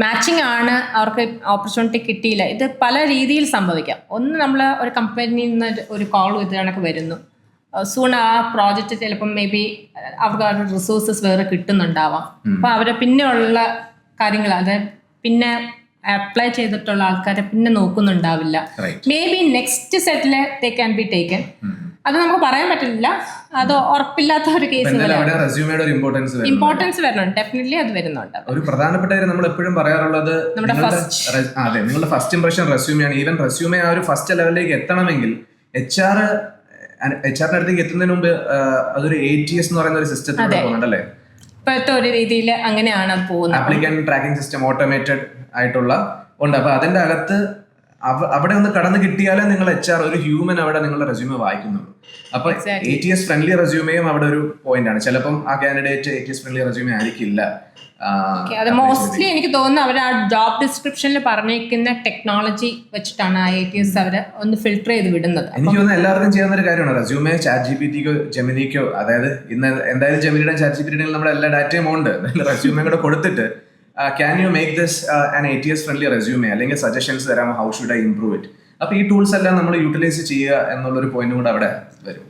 മാച്ചിങ് ആണ്, അവർക്ക് ഓപ്പർച്യൂണിറ്റി കിട്ടിയില്ല. ഇത് പല രീതിയിൽ സംഭവിക്കാം. ഒന്ന് നമ്മൾ ഒരു കമ്പനിയിൽ നിന്ന് ഒരു കോൾ ഇത് കണക്ക് വരുന്നു, സൂൺ ആ പ്രോജക്റ്റ് ചിലപ്പം മേ ബി അവർക്ക് അവരുടെ റിസോഴ്സസ് വേറെ കിട്ടുന്നുണ്ടാവാം. അപ്പോൾ അവരെ പിന്നെ ഉള്ള കാര്യങ്ങൾ, അതായത് പിന്നെ അപ്ലൈ ചെയ്തിട്ടുള്ള ആൾക്കാരെ പിന്നെ നോക്കുന്നുണ്ടാവില്ല. മേ ബി നെക്സ്റ്റ് സെറ്റില് ദേ ക്യാൻ ബി ടേക്കൻ. അത് നമുക്ക് പറയാൻ പറ്റില്ല, അത് ഉറപ്പില്ലാത്ത ഒരു കേസ്. ഇമ്പോർട്ടൻസ് വരുന്നുണ്ട്, ഡെഫിനറ്റ്ലി അത് വരുന്നുണ്ട്. ഒരു പ്രധാനപ്പെട്ട കാര്യം നമ്മൾ എപ്പോഴും പറയാറുള്ളത്, അതെ, നിങ്ങളുടെ ഫസ്റ്റ് ഇംപ്രഷൻ റെസ്യൂമെയാണ്. ഈവൻ റെസ്യൂമെ ആ ഒരു ഫസ്റ്റ് ലെവലിലേക്ക് എത്തണമെങ്കിൽ എച്ച്ആറിന്റെ അടുത്തേക്ക് എത്തുന്നതിന് മുമ്പ് അതൊരു ATS എന്ന് പറയുന്ന ഒരു സിസ്റ്റത്തിൽ പോകുന്നുണ്ടല്ലേ? ഇപ്പോഴത്തെ ഒരു രീതിയിൽ അങ്ങനെയാണ് അത് പോകുന്നത്. ആപ്ലിക്കന്റ് ട്രാക്കിംഗ് സിസ്റ്റം ഓട്ടോമേറ്റഡ് ആയിട്ടുള്ള ഉണ്ട്. അപ്പൊ അതിന്റെ അകത്ത് അവിടെ ഒന്ന് കടന്നു കിട്ടിയാലേ നിങ്ങൾ HR ഒരു ഹ്യൂമൻ അവിടെ നിങ്ങളുടെ റെസ്യൂമെ വായിക്കുന്നുള്ളൂ. അപ്പൊ ATS ഫ്രണ്ട്ലി റെസ്യൂമെയും അവിടെ ഒരു പോയിന്റ് ആണ്. ചിലപ്പം ആ കാൻഡിഡേറ്റ് ATS ഫ്രണ്ട്ലി റെസ്യൂമെ ആയിരിക്കില്ല. അത് മോസ്റ്റ്ലി എനിക്ക് തോന്നുന്നു അവർ ആ ജോബ് ഡിസ്ക്രിപ്ഷനിൽ പറഞ്ഞിരിക്കുന്ന ടെക്നോളജി വെച്ചിട്ടാണ് ആ ATS അവര് ഒന്ന് ഫിൽട്ടർ ചെയ്ത് വിടുന്നത്. എനിക്ക് തോന്നുന്നു എല്ലാവർക്കും ചെയ്യാവുന്ന ഒരു കാര്യമാണ് റെസ്യൂമെ ChatGPTക്കോ ജെമിനിക്കോ, അതായത് ഇന്ന് എന്തായാലും ജെമിനിയുടെ ChatGPTയുടെ നമ്മുടെ എല്ലാ ഡാറ്റയും ഉണ്ട്, റെസ്യൂമെ കൂടെ കൊടുത്തിട്ട് can you make this an ATS friendly resume, അല്ലെങ്കിൽ സജഷൻസ് തരാം, how should I improve it. അപ്പൊ ഈ ടൂൾസ് എല്ലാം നമ്മൾ യൂട്ടിലൈസ് ചെയ്യുക എന്നുള്ളൊരു പോയിന്റ് കൂടെ അവിടെ വരും.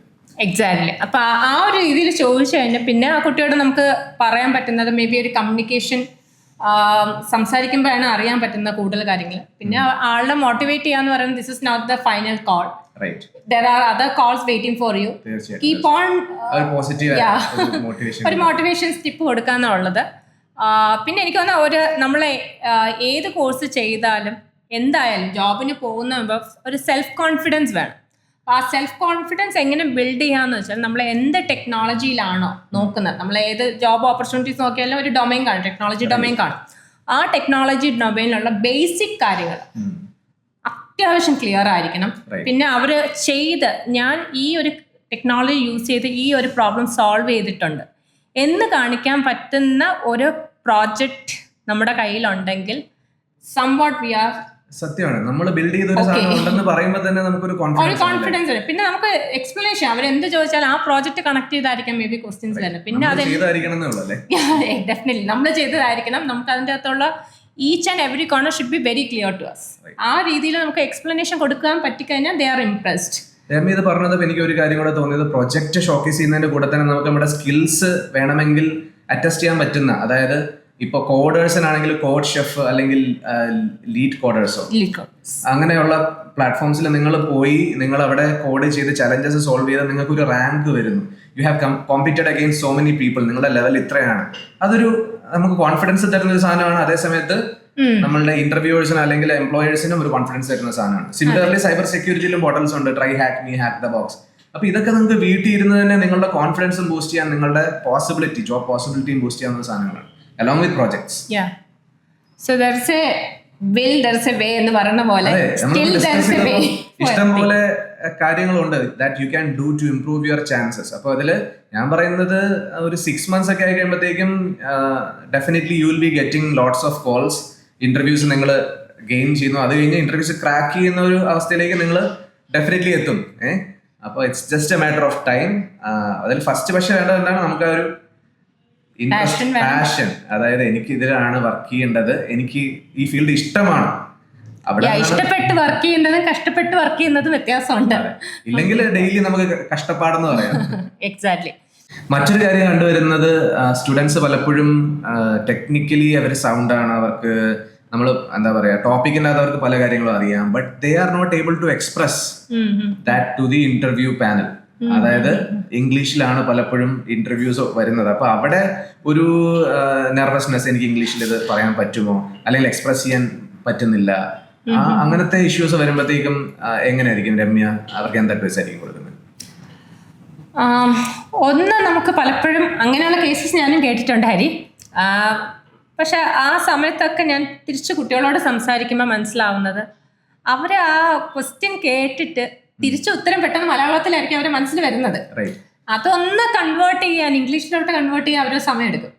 എക്സാക്ട്ലി. അപ്പൊ ആ ഒരു രീതിയിൽ ചോദിച്ചു കഴിഞ്ഞാൽ പിന്നെ ആ കുട്ടിയോട് നമുക്ക് പറയാൻ പറ്റുന്നത് മേ ബി ഒരു കമ്മ്യൂണിക്കേഷൻ സംസാരിക്കുമ്പോഴാണ് അറിയാൻ പറ്റുന്ന കൂടുതൽ കാര്യങ്ങൾ. പിന്നെ ആളുടെ മോട്ടിവേറ്റ് ചെയ്യാന്ന് പറയുന്നത് this is not the final call, there are other calls waiting for you. Keep on ഒരു മോട്ടിവേഷൻ ടിപ്പ് കൊടുക്കാന്നുള്ളത്. പിന്നെ എനിക്ക് തോന്നുന്നു നമ്മളെ ഏത് കോഴ്സ് ചെയ്താലും എന്തായാലും ജോബിന് പോകുന്ന മുമ്പ് ഒരു സെൽഫ് കോൺഫിഡൻസ് വേണം. അപ്പോൾ ആ സെൽഫ് കോൺഫിഡൻസ് എങ്ങനെ ബിൽഡ് ചെയ്യാന്ന് വെച്ചാൽ നമ്മൾ എന്ത് ടെക്നോളജിയിലാണോ നോക്കുന്നത്, നമ്മൾ ഏത് ജോബ് ഓപ്പർച്യൂണിറ്റീസ് നോക്കിയാലും ഒരു ഡൊമൈൻ കാണും, ടെക്നോളജി ഡൊമൈൻ കാണും. ആ ടെക്നോളജി ഡൊമൈനിലുള്ള ബേസിക് കാര്യങ്ങൾ അത്യാവശ്യം ക്ലിയർ ആയിരിക്കണം. പിന്നെ അവർ ഞാൻ ഈ ഒരു ടെക്നോളജി യൂസ് ചെയ്ത് ഈ ഒരു പ്രോബ്ലം സോൾവ് ചെയ്തിട്ടുണ്ട് എന്ന് കാണിക്കാൻ പറ്റുന്ന ഒരു പ്രോജക്റ്റ് നമ്മുടെ കയ്യിലുണ്ടെങ്കിൽ സംവാട്ട് വി ആർ. സത്യമാണ്, നമ്മൾ ബിൽഡ് ചെയ്ത ഒരു സാധനം ഉണ്ടെന്ന് പറയുമ്പോൾ തന്നെ നമുക്കൊരു കോൺഫിഡൻസ് വരും. പിന്നെ നമുക്ക് എക്സ്പ്ലനേഷൻ അവരെന്ത് ചോദിച്ചാൽ ആ പ്രോജക്റ്റ് കണക്ട് ചെയ്തായിരിക്കാം മേ ബി ക്വസ്റ്റ്യൻസ് തന്നെ. പിന്നെ അത് ഡെഫിനറ്റ്ലി നമ്മൾ ചെയ്തതായിരിക്കണം. നമുക്ക് അതിൻ്റെ അകത്തുള്ള each and every corner should be very clear to us. ആ രീതിയിൽ നമുക്ക് എക്സ്പ്ലനേഷൻ കൊടുക്കാൻ പറ്റിക്കഴിഞ്ഞാൽ ദേ ആർ ഇംപ്രസ്ഡ്. രമ്യ ഇത് പറഞ്ഞത് എനിക്ക് ഒരു കാര്യം കൂടെ തോന്നിയത്, പ്രൊജക്ട് ഷോക്കേസ് ചെയ്യുന്നതിന്റെ കൂടെ തന്നെ നമുക്ക് നമ്മുടെ സ്കിൽസ് വേണമെങ്കിൽ അറ്റസ്റ്റ് ചെയ്യാൻ പറ്റുന്ന, അതായത് ഇപ്പൊ കോഡേഴ്സിനാണെങ്കിൽ കോഡ് ഷെഫ് അല്ലെങ്കിൽ ലീഡ് കോഡേഴ്സോ അങ്ങനെയുള്ള പ്ലാറ്റ്ഫോംസിൽ നിങ്ങൾ പോയി നിങ്ങൾ അവിടെ കോഡ് ചെയ്ത് ചലഞ്ചസ് സോൾവ് ചെയ്ത് നിങ്ങൾക്ക് ഒരു റാങ്ക് വരുന്നു. You have competed against so many people, നിങ്ങളുടെ ലെവൽ ഇത്രയാണ്. അതൊരു നമുക്ക് കോൺഫിഡൻസ് തരുന്ന ഒരു സാധനമാണ്. അതേസമയത്ത് നമ്മളുടെ ഇന്റർവ്യൂവേഴ്സിനും അല്ലെങ്കിൽ എംപ്ലോയേഴ്സിനും ഒരു കോൺഫിഡൻസ് തരുന്ന സാധനമാണ്. സിമിലർലി സൈബർ സെക്യൂരിറ്റിയിലും പോർട്ടൽസ് ഉണ്ട്, try hack me, hack the box. അപ്പൊ ഇതൊക്കെ നിങ്ങൾക്ക് വീട്ടിൽ ഇരുന്ന് തന്നെ നിങ്ങളുടെ കോൺഫിഡൻസും ബൂസ്റ്റ് ചെയ്യാൻ, നിങ്ങളുടെ പോസിബിലിറ്റി, ജോബ് പോസിബിലിറ്റിയും ബൂസ്റ്റ് ചെയ്യാവുന്ന സാധനങ്ങളാണ് along with projects. Yeah, so there's a will, there's a way എന്ന് പറയുന്ന പോലെ still there's a way. ഇഷ്ടംപോലെ കാര്യങ്ങളുണ്ട് that you can do to improve your chances. അപ്പോൾ അതിൽ ഞാൻ പറയുന്നത് ഒരു 6 months ഒക്കെ ആയി കഴിയുമ്പോഴത്തേക്കും definitely you will be getting lots of calls. Interviews നിങ്ങൾ ഗെയിൻ ചെയ്യുന്നു, അത് കഴിഞ്ഞ് ഇന്റർവ്യൂസ് ക്രാക്ക് ചെയ്യുന്ന ഒരു അവസ്ഥയിലേക്ക് നിങ്ങൾ ഡെഫിനറ്റ്ലി എത്തും. അപ്പോൾ it's just A matter of time. അതിൽ ഫസ്റ്റ് പക്ഷേ വേണ്ടത് എന്താണ്, നമുക്ക് ആ ഒരു പാഷൻ, അതായത് എനിക്ക് ഇതിലാണ് വർക്ക് ചെയ്യേണ്ടത്, എനിക്ക് ഈ ഫീൽഡ് ഇഷ്ടമാണ്. ഇഷ്ടപ്പെട്ട് വർക്ക് ചെയ്യുന്നതും കഷ്ടപ്പെട്ട് വർക്ക് ചെയ്യുന്നതും വ്യത്യാസമുണ്ട്. ഇല്ലെങ്കിൽ ഡെയിലി നമുക്ക് കഷ്ടപ്പാടെന്ന് പറയാം. എക്സാക്ട്ലി. മറ്റൊരു കാര്യം കണ്ടുവരുന്നത്, സ്റ്റുഡൻസ് പലപ്പോഴും ടെക്നിക്കലി അവർ സൗണ്ടാണ്, അവർക്ക് നമ്മൾ എന്താ പറയാ ടോപ്പിക്കിൻ്റെ അത് അവർക്ക് പല കാര്യങ്ങളും അറിയാം, but they are not able to express that to the interview panel. അതായത് ഇംഗ്ലീഷിലാണ് പലപ്പോഴും ഇന്റർവ്യൂസ് വരുന്നത്. അപ്പൊ അവിടെ ഒരു നെർവസ്നെസ്, എനിക്ക് ഇംഗ്ലീഷിൽ ഇത് പറയാൻ പറ്റുമോ അല്ലെങ്കിൽ എക്സ്പ്രസ് ചെയ്യാൻ പറ്റുന്നില്ല, അങ്ങനത്തെ ഇഷ്യൂസ് വരുമ്പോഴത്തേക്കും എങ്ങനെയായിരിക്കും രമ്യ അവർക്ക് എന്ത് അഡ്വൈസ് ആയിരിക്കും കൊടുക്കുന്നത്? ഒന്ന്, നമുക്ക് പലപ്പോഴും അങ്ങനെയുള്ള കേസസ് ഞാനും കേട്ടിട്ടുണ്ട് ഹരി. പക്ഷെ ആ സമയത്തൊക്കെ ഞാൻ തിരിച്ച് കുട്ടികളോട് സംസാരിക്കുമ്പോൾ മനസ്സിലാവുന്നത്, അവർ ആ ക്വസ്റ്റ്യൻ കേട്ടിട്ട് തിരിച്ചു ഉത്തരം പെട്ടെന്ന് മലയാളത്തിലായിരിക്കും അവരുടെ മനസ്സിൽ വരുന്നത്. അതൊന്ന് കൺവേർട്ട് ചെയ്യാൻ, ഇംഗ്ലീഷിലോട്ട് കൺവേർട്ട് ചെയ്യാൻ അവർ സമയം എടുക്കും.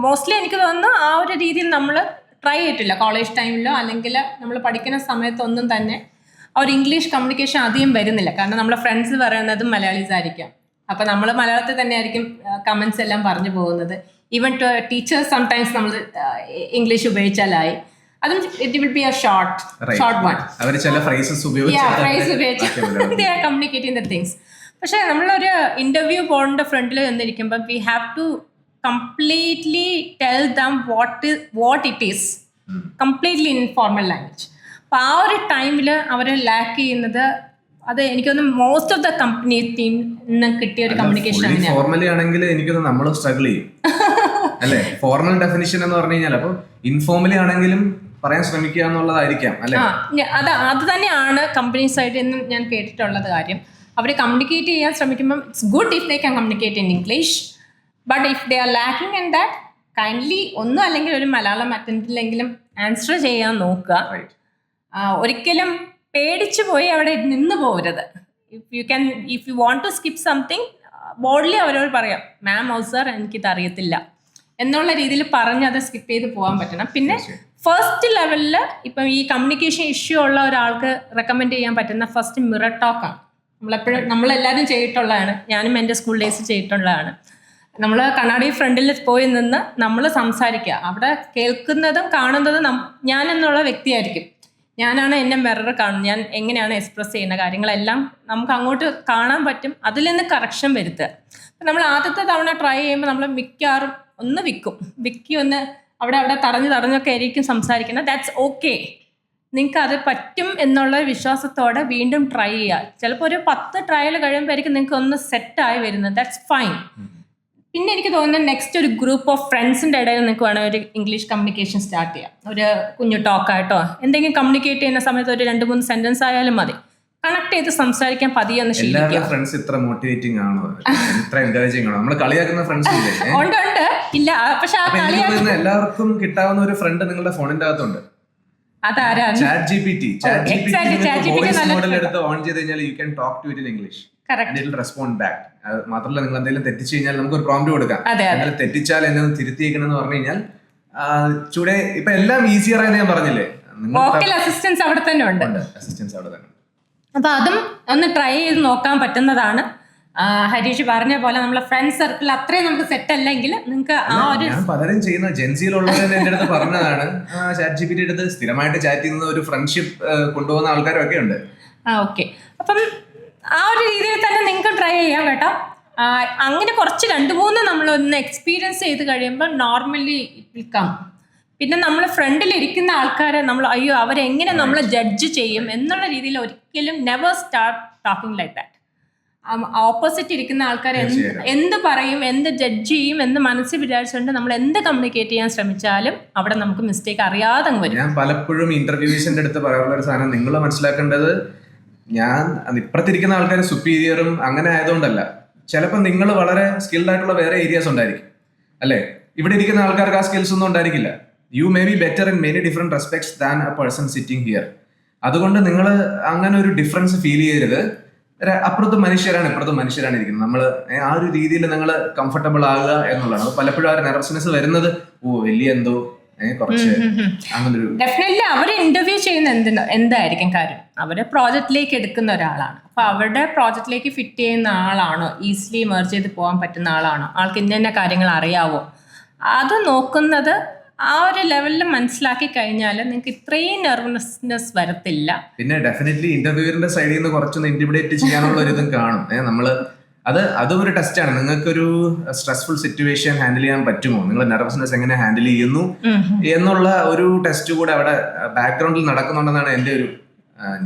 മോസ്റ്റ്ലി എനിക്ക് തോന്നുന്നു ആ ഒരു രീതിയിൽ നമ്മൾ ട്രൈ ചെയ്തിട്ടില്ല കോളേജ് ടൈമിലോ അല്ലെങ്കിൽ നമ്മൾ പഠിക്കുന്ന സമയത്തൊന്നും തന്നെ ആ ഒരു ഇംഗ്ലീഷ് കമ്മ്യൂണിക്കേഷൻ അധികം വരുന്നില്ല. കാരണം നമ്മളെ ഫ്രണ്ട്സ് പറയുന്നതും മലയാളീസ് ആയിരിക്കാം. അപ്പം നമ്മൾ മലയാളത്തിൽ തന്നെ ആയിരിക്കും കമൻസ് എല്ലാം പറഞ്ഞു പോകുന്നത്. ഈവൻ ടീച്ചേഴ്സ് സംടൈംസ് നമ്മൾ ഇംഗ്ലീഷ് ഉപയോഗിച്ചാലായി, അതും it will be a short one. അവർ ചില ഫ്രേസസ് ഉപയോഗിച്ച് കമ്മ്യൂണിക്കേറ്റിംഗ് ദ തിങ്സ്. പക്ഷെ നമ്മളൊരു ഇന്റർവ്യൂ ബോർഡിന്റെ ഫ്രണ്ടിൽ നിന്നിരിക്കുമ്പോൾ we have to completely tell them what it is, completely informal language. അപ്പോൾ ആ ഒരു ടൈമിൽ അവർ ലാക്ക് ചെയ്യുന്നത്, അത് എനിക്കൊന്ന് മോസ്റ്റ് ഓഫ് ദ കമ്പനി ടീമിന് കിട്ടിയ ഒരു കമ്മ്യൂണിക്കേഷൻ അങ്ങനെയാണ്. ഫോർമലി ആണെങ്കിൽ എനിക്കൊന്ന് നമ്മൾ സ്ട്രഗിൾ ചെയ്യും അല്ലേ, ഫോർമൽ ഡെഫിനിഷൻ എന്ന് പറഞ്ഞു കഴിഞ്ഞാൽ. അപ്പോൾ ഇൻഫോർമലി ആണെങ്കിലും പറയാൻ ശ്രമിക്കുക എന്നുള്ളതായിരിക്കാം അല്ലേ? അത് തന്നെയാണ് കമ്പനി സൈഡിൽ നിന്നും ഞാൻ കേട്ടിട്ടുള്ളത് കാര്യം. അവർ കമ്മ്യൂണിക്കേറ്റ് ചെയ്യാൻ ശ്രമിക്കുമ്പോൾ it's good if they can communicate in English, but if they are lacking in that kindly ഒന്നും അല്ലെങ്കിൽ ഒരു മലയാളം അറ്റൻഡിലെങ്കിലും ആൻസർ ചെയ്യാൻ നോക്കുക. ഒരിക്കലും പേടിച്ചു പോയി അവിടെ നിന്ന് പോകരുത്. If you want to skip something, boldly അവരോട് പറയാം, മാം ഓ സർ എനിക്കിത് അറിയത്തില്ല എന്നുള്ള രീതിയിൽ പറഞ്ഞ് അത് സ്കിപ്പ് ചെയ്ത് പോകാൻ പറ്റണം. പിന്നെ ഫസ്റ്റ് ലെവലിൽ ഇപ്പം ഈ കമ്മ്യൂണിക്കേഷൻ ഇഷ്യൂ ഉള്ള ഒരാൾക്ക് റെക്കമെൻഡ് ചെയ്യാൻ പറ്റുന്ന ഫസ്റ്റ് മിറർ ടോക്കാണ്. നമ്മളെല്ലാവരും ചെയ്തിട്ടുള്ളതാണ്, ഞാനും എൻ്റെ സ്കൂൾ ഡേയ്സ് ചെയ്തിട്ടുള്ളതാണ്. നമ്മൾ കണ്ണാടി ഫ്രണ്ടിൽ പോയി നിന്ന് നമ്മൾ സംസാരിക്കുക. അവിടെ കേൾക്കുന്നതും കാണുന്നതും ഞാൻ എന്നുള്ള വ്യക്തിയായിരിക്കും. ഞാനാണ് എന്നെ മിറർ കാണുന്നത്, ഞാൻ എങ്ങനെയാണ് എക്സ്പ്രസ് ചെയ്യുന്ന കാര്യങ്ങളെല്ലാം നമുക്ക് അങ്ങോട്ട് കാണാൻ പറ്റും. അതിൽ നിന്ന് കറക്ഷൻ വരുത്തുക. അപ്പം നമ്മൾ ആദ്യത്തെ തവണ ട്രൈ ചെയ്യുമ്പോൾ നമ്മൾ മിക്കവാറും ഒന്ന് വിക്കി ഒന്ന് അവിടെ തടഞ്ഞൊക്കെ ആയിരിക്കും സംസാരിക്കുന്നത്. ദാറ്റ്സ് ഓക്കെ, നിങ്ങൾക്ക് അത് പറ്റും എന്നുള്ള വിശ്വാസത്തോടെ വീണ്ടും ട്രൈ ചെയ്യുക. ചിലപ്പോൾ ഒരു 10 ട്രയൽ കഴിയുമ്പോഴായിരിക്കും നിങ്ങൾക്ക് ഒന്ന് സെറ്റായി വരുന്നത്. That's fine. പിന്നെ എനിക്ക് തോന്നുന്നത് നെക്സ്റ്റ് ഒരു ഗ്രൂപ്പ് ഓഫ് ഫ്രണ്ട്സിൻ്റെ ഇടയിൽ നിങ്ങൾക്ക് വേണം ഒരു ഇംഗ്ലീഷ് കമ്മ്യൂണിക്കേഷൻ സ്റ്റാർട്ട് ചെയ്യാം. ഒരു കുഞ്ഞു ടോക്കായിട്ടോ എന്തെങ്കിലും കമ്മ്യൂണിക്കേറ്റ് ചെയ്യുന്ന സമയത്ത് ഒരു 2-3 സെന്റൻസ് ആയാലും മതി. കണക്ട് ചെയ്ത് സംസാരിക്കാൻ പതിയെ ഒന്ന് ശീലിക്കുക. ഫ്രണ്ട്സ് ഇത്ര മോട്ടിവേറ്റിംഗ് ആണോ, ഇത്ര എൻകറേജിംഗ് ആണോ? നമ്മൾ കളിയാക്കുന്ന ഫ്രണ്ട്സ് ഉണ്ട് ഇല്ല, പക്ഷെ ആ എല്ലാവർക്കും കിട്ടാവുന്ന ഒരു ഫ്രണ്ട് നിങ്ങളുടെ ഫോണിന്റെ അകത്തുണ്ട്. അതാരാണ്? ChatGPT മോഡൽ എടുത്ത് ഓൺ ചെയ്ത് കഴിഞ്ഞാൽ you can talk to it in English and it will respond back. മാത്രമല്ല, നിങ്ങൾ എന്തെങ്കിലും തെറ്റിച്ചു കഴിഞ്ഞാൽ നമുക്ക് ഒരു പ്രോംപ്റ്റ് കൊടുക്കാം. നിങ്ങൾ തെറ്റിച്ചാൽ എന്നെ തിരുത്തിയേക്കണെന്ന് പറഞ്ഞു കഴിഞ്ഞാൽ ചൂടെ ഇപ്പൊ എല്ലാം ഈസിയർ ആയെന്ന് ഞാൻ പറഞ്ഞില്ലേ. അസിസ്റ്റൻസ് അവിടെ തന്നെ ഉണ്ട്. അസിസ്റ്റൻസ് അവിടെ തന്നെ. അപ്പൊ അതും ഒന്ന് ട്രൈ ചെയ്ത് നോക്കാൻ പറ്റുന്നതാണ്. ഹരീഷ് പറഞ്ഞ പോലെ നമ്മളെ ഫ്രണ്ട് സർക്കിൾ അത്രയും നമുക്ക് സെറ്റ് അല്ലെങ്കിൽ നിങ്ങൾക്ക് ആ ഒരു ഞാൻ പലരും ചെയ്യുന്ന ജെൻസിയിലുള്ളവർ എന്റെ അടുത്ത് പറഞ്ഞതാണ്, ChatGPT എടുത്ത് സ്ഥിരമായിട്ട് ചാറ്റ് ചെയ്യുന്ന ഒരു ഫ്രണ്ട്ഷിപ്പ് കൊണ്ടുപോകുന്ന ആൾക്കാരൊക്കെ ഉണ്ട്. ഓക്കെ, അപ്പം ആ ഒരു രീതിയിൽ തന്നെ നിങ്ങൾക്ക് ട്രൈ ചെയ്യാം കേട്ടോ. അങ്ങനെ കുറച്ച് 2-3 നമ്മളൊന്ന് എക്സ്പീരിയൻസ് ചെയ്ത് കഴിയുമ്പോൾ നോർമലി ഇറ്റ് വിൽ കം. പിന്നെ നമ്മൾ ഫ്രണ്ടിലിരിക്കുന്ന ആൾക്കാരെ നമ്മൾ അയ്യോ അവരെങ്ങനെ നമ്മളെ ജഡ്ജ് ചെയ്യും എന്നുള്ള രീതിയിൽ ഒരിക്കലും never start talking like that. Opposite ഇരിക്കുന്ന ആൾക്കാർ എന്ത് പറയും, എന്ത് ജഡ്ജ് ചെയ്യും എന്ന് മനസ്സിൽ വിചാരിച്ചുകൊണ്ട് നമ്മൾ എന്ത് കമ്മ്യൂണിക്കേറ്റ് ചെയ്യാൻ ശ്രമിച്ചാലും അവിടെ നമുക്ക് മിസ്റ്റേക്ക് അറിയാതെ വരും. ഞാൻ പലപ്പോഴും ഇന്റർവ്യൂസിന്റെ അടുത്ത് പറയാനുള്ള ഒരു സാധനം നിങ്ങൾ മനസ്സിലാക്കേണ്ടത്, ഞാൻ ഇപ്പുറത്തിരിക്കുന്ന ആൾക്കാർ സുപ്പീരിയറും അങ്ങനെ ആയതുകൊണ്ടല്ല. ചിലപ്പോൾ നിങ്ങൾ വളരെ സ്കിൽഡ് ആയിട്ടുള്ള വേറെ ഏരിയാസ് ഉണ്ടായിരിക്കും അല്ലേ, ഇവിടെ ഇരിക്കുന്ന ആൾക്കാർക്ക് ആ സ്കിൽസ് ഒന്നും ഉണ്ടായിരിക്കില്ല. You may be better in many different respects than A person sitting here. അതുകൊണ്ട് നിങ്ങൾ അങ്ങനെ ഒരു ഡിഫറൻസ് ഫീൽ ചെയ്യരുത്. അപ്പുറത്ത് മനുഷ്യരാണ് ഇപ്പുറത്ത് മനുഷ്യരാണ് ഇരിക്കുന്നത്. നമ്മൾ ആ ഒരു രീതിയിൽ നിങ്ങൾ കംഫർട്ടബിൾ ആകുക എന്നുള്ളതാണ്. പലപ്പോഴും ആ ഒരു നെർവസ്നെസ് വരുന്നത് വലിയ എന്തോ കുറച്ച് അങ്ങനെ ഒരു ഡെഫിനറ്റ്ലി അവർ ഇന്റർവ്യൂ ചെയ്യുന്ന എന്തായിരിക്കും കാര്യം, അവരെ പ്രോജക്റ്റിലേക്ക് എടുക്കുന്ന ഒരാളാണ്. അപ്പൊ അവരുടെ പ്രോജക്റ്റിലേക്ക് ഫിറ്റ് ചെയ്യുന്ന ആളാണോ, ഈസിലി മെർജ് ചെയ്ത് പോകാൻ പറ്റുന്ന ആളാണോ, ആൾക്ക് ഇന്ന കാര്യങ്ങൾ അറിയാവോ, അത് നോക്കുന്നത് ആ ഒരു ലെവലിൽ മനസ്സിലാക്കി കഴിഞ്ഞാൽ നിങ്ങൾക്ക് ഇത്രയും നെർവസ്നെസ് വരത്തില്ല. പിന്നെ ഡെഫിനറ്റ്ലി ഇന്റർവ്യൂവിന്റെ സൈഡിൽ നിന്ന് കുറച്ചൊന്ന് ഇന്റിമിഡേറ്റ് ചെയ്യാനുള്ള ഒരു ഇതും കാണും. നമ്മള് അതും ഒരു ടെസ്റ്റാണ്. നിങ്ങൾക്കൊരു സ്ട്രെസ്ഫുൾ സിറ്റുവേഷൻ ഹാൻഡിൽ ചെയ്യാൻ പറ്റുമോ, നിങ്ങൾ നെർവസ്നെസ് എങ്ങനെ ഹാൻഡിൽ ചെയ്യുന്നു എന്നുള്ള ഒരു ടെസ്റ്റ് കൂടെ അവിടെ ബാക്ക്ഗ്രൗണ്ടിൽ നടക്കുന്നുണ്ടെന്നാണ് എൻ്റെ ഒരു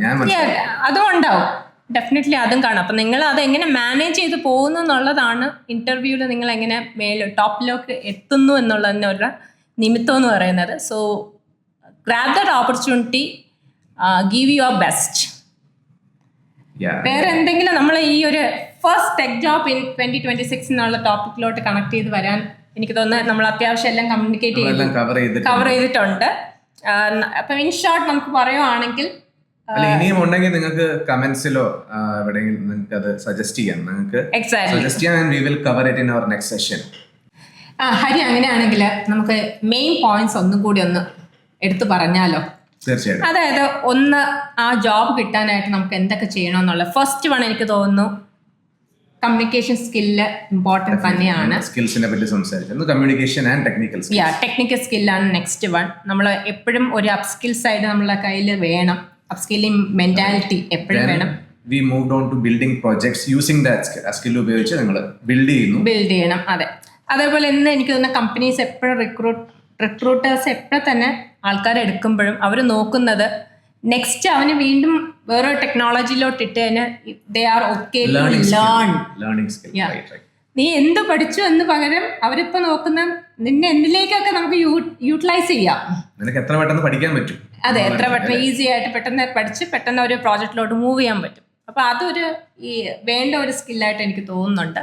ഞാൻ അതും ഉണ്ടാവും. ഡെഫിനറ്റ്ലി അതും കാണാം. അപ്പം നിങ്ങൾ അത് എങ്ങനെ മാനേജ് ചെയ്ത് പോകുന്നു എന്നുള്ളതാണ് ഇന്റർവ്യൂവിൽ നിങ്ങൾ എങ്ങനെ ടോപ്പിലേക്ക് എത്തുന്നു എന്നുള്ളതിൻ്റെ ഒരു നിമിത്തം എന്ന് പറയുന്നത്. So grab that opportunity, give your best. വേറെ എന്തെങ്കിലും നമ്മൾ ഈ ഒരു ഫസ്റ്റ് ടെക് ജോബ് ഇൻ 2026 എന്നുള്ള ടോപ്പിക്കിലോട്ട് കണക്ട് ചെയ്ത് വരാൻ എനിക്ക് തോന്നുന്നത് നമ്മൾ അത്യാവശ്യം എല്ലാം കമ്മ്യൂണിക്കേറ്റ് കവർ ചെയ്തിട്ടുണ്ട്. അപ്പം ഇൻ ഷോർട്ട് നമുക്ക് പറയുവാണെങ്കിൽ ഇനിയും ഉണ്ടെങ്കിൽ നിങ്ങൾക്ക് കമന്റ്സിലോ എവിടെയെങ്കിലും നിങ്ങൾക്ക് അത് സജസ്റ്റ് ചെയ്യാം. നിങ്ങൾക്ക് സജസ്റ്റ് ചെയ്യാൻ we will cover it in our next session. Hari, അങ്ങനെയാണെങ്കിൽ നമുക്ക് മെയിൻ പോയിന്റ്സ് ഒന്നും കൂടി ഒന്ന് എടുത്തു പറഞ്ഞാലോ? തീർച്ചയായിട്ടും. അതായത് ഒന്ന്, ആ ജോബ് കിട്ടാനായിട്ട് നമുക്ക് എന്തൊക്കെ ചെയ്യണമെന്നുള്ള ഫസ്റ്റ് വൺ എനിക്ക് തോന്നുന്നു കമ്മ്യൂണിക്കേഷൻ സ്കില്ല് ഇമ്പോർട്ടൻറ്റ് തന്നെയാണ്. സ്കിൽസിനെ പറ്റി സംസാരിച്ചു. Communication and technical skill. Technical സ്കില്ലാണ് നെക്സ്റ്റ് വൺ. നമ്മൾ എപ്പോഴും ഒരു അപ് സ്കിൽ സൈഡ് നമ്മളെ കയ്യിൽ വേണം. അപ് സ്കില്ലിംഗ് മെന്റാലിറ്റി എപ്പോഴും വേണം. We moved on to building projects using that skill ഉപയോഗിച്ച് നിങ്ങൾ ബിൽഡ് ചെയ്യണം. അതെ. അതേപോലെ ഇന്ന് എനിക്ക് തോന്നുന്ന കമ്പനീസ് എപ്പോഴും റിക്രൂട്ടേഴ്സ് എപ്പോഴും തന്നെ ആൾക്കാരെ എടുക്കുമ്പോഴും അവർ നോക്കുന്നത് നെക്സ്റ്റ് അവന് വീണ്ടും വേറെ ടെക്നോളജിയിലോട്ട് ഇട്ട് തന്നെ they are okay learning skill. നീ എന്ത് പഠിച്ചു എന്ന് പകരം അവരിപ്പോ നോക്കുന്ന നിന്നെ എന്തിലേക്കൊക്കെ നമുക്ക് യൂട്ടിലൈസ് ചെയ്യാം, നിനക്ക് എത്ര പെട്ടെന്ന് പഠിക്കാൻ പറ്റും. അതെ, എത്ര പെട്ടെന്ന് ഈസി ആയിട്ട് പെട്ടെന്ന് പഠിച്ച് പെട്ടെന്ന് ഒരു പ്രോജക്റ്റിലോട്ട് മൂവ് ചെയ്യാൻ പറ്റും. അപ്പൊ അതൊരു വേണ്ട ഒരു സ്കില്ലായിട്ട് എനിക്ക് തോന്നുന്നുണ്ട്.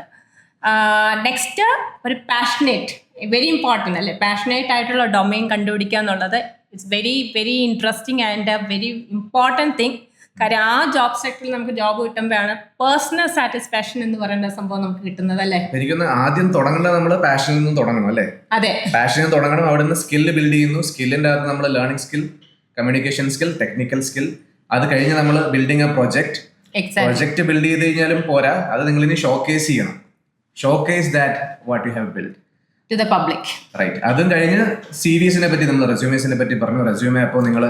നെക്സ്റ്റ് ഒരു പാഷനേറ്റ്, വെരി ഇമ്പോർട്ടൻ്റ് അല്ലേ, പാഷനേറ്റ് ആയിട്ടുള്ള ഡൊമൈൻ കണ്ടുപിടിക്കുക എന്നുള്ളത് it's very very interesting and very important thing. കാര്യം ആ ജോബ് സെക്ടറിൽ നമുക്ക് ജോബ് കിട്ടുമ്പോഴാണ് പേഴ്സണൽ സാറ്റിസ്ഫാക്ഷൻ എന്ന് പറയുന്ന സംഭവം നമുക്ക് കിട്ടുന്നത് അല്ലേ. എനിക്കൊന്ന് ആദ്യം തുടങ്ങേണ്ടത് നമ്മൾ പാഷനിൽ നിന്നും തുടങ്ങണം അല്ലേ. അതെ, പാഷനിൽ തുടങ്ങണം. അവിടെ നിന്ന് സ്കില്ല് ബിൽഡ് ചെയ്യുന്നു. സ്കില്ലിന്റെ അകത്ത് നമ്മൾ learning skill, communication skill, technical skill. അത് കഴിഞ്ഞ് നമ്മൾ ബിൽഡിങ് എ പ്രൊജക്ട് ബിൽഡ് ചെയ്ത് കഴിഞ്ഞാലും പോരാ, അത് നിങ്ങൾ ഇനി ഷോക്കേസ് ചെയ്യണം. Showcase that what you have build to the public. Right. അതും കഴിഞ്ഞ് സിവിസിനെ പറ്റി നമ്മൾ റെസ്യൂമേസിനെ പറ്റി പറഞ്ഞു. റെസ്യൂമേ അപ്പോൾ നിങ്ങൾ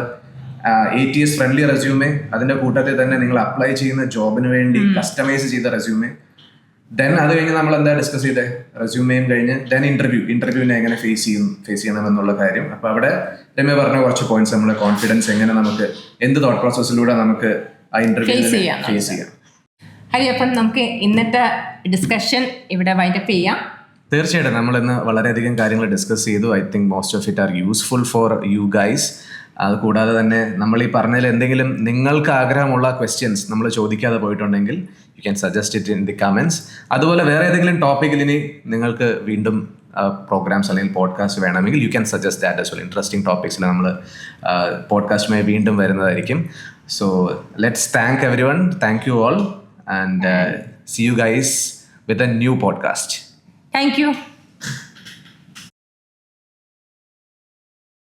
ATS ഫ്രണ്ട്ലി റെസ്യൂമേ, അതിന്റെ കൂട്ടത്തിൽ തന്നെ നിങ്ങൾ അപ്ലൈ ചെയ്യുന്ന ജോബിന് വേണ്ടി കസ്റ്റമൈസ് ചെയ്ത റെസ്യൂമേ. ദെൻ അത് കഴിഞ്ഞ് നമ്മൾ എന്താ ഡിസ്കസ് ചെയ്തേ, റെസ്യൂമേയും കഴിഞ്ഞ് ദെൻ ഇന്റർവ്യൂവിനെ എങ്ങനെ ഫേസ് ചെയ്യണം എന്നുള്ള കാര്യം. അപ്പൊ അവിടെ രമ്യ പറഞ്ഞ കുറച്ച് പോയിന്റ്സ്, നമ്മളെ കോൺഫിഡൻസ് എങ്ങനെ നമുക്ക് എന്ത് തോട്ട് പ്രോസസ്സിലൂടെ നമുക്ക് ആ ഇന്റർവ്യൂ ഫേസ് ചെയ്യാം. ഹരി, അപ്പം നമുക്ക് ഇന്നത്തെ ഡിസ്കഷൻ ഇവിടെ വൈൻഡപ്പ് ചെയ്യാം. തീർച്ചയായിട്ടും നമ്മളിന്ന് വളരെയധികം കാര്യങ്ങൾ ഡിസ്കസ് ചെയ്തു. I think most of it R useful for you guys. അത് കൂടാതെ തന്നെ നമ്മൾ ഈ പറഞ്ഞതിൽ എന്തെങ്കിലും നിങ്ങൾക്ക് ആഗ്രഹമുള്ള ക്വസ്റ്റ്യൻസ് നമ്മൾ ചോദിക്കാതെ പോയിട്ടുണ്ടെങ്കിൽ U can suggest it in the comments. അതുപോലെ വേറെ ഏതെങ്കിലും ടോപ്പിക്കിൽ ഇനി നിങ്ങൾക്ക് വീണ്ടും പ്രോഗ്രാംസ് അല്ലെങ്കിൽ പോഡ്കാസ്റ്റ് വേണമെങ്കിൽ you can suggest that as well. Interesting ടോപ്പിക്സിൽ നമ്മൾ പോഡ്കാസ്റ്റുമായി വീണ്ടും വരുന്നതായിരിക്കും. So let's thank everyone. Thank you all and see you guys with a new podcast. Thank you.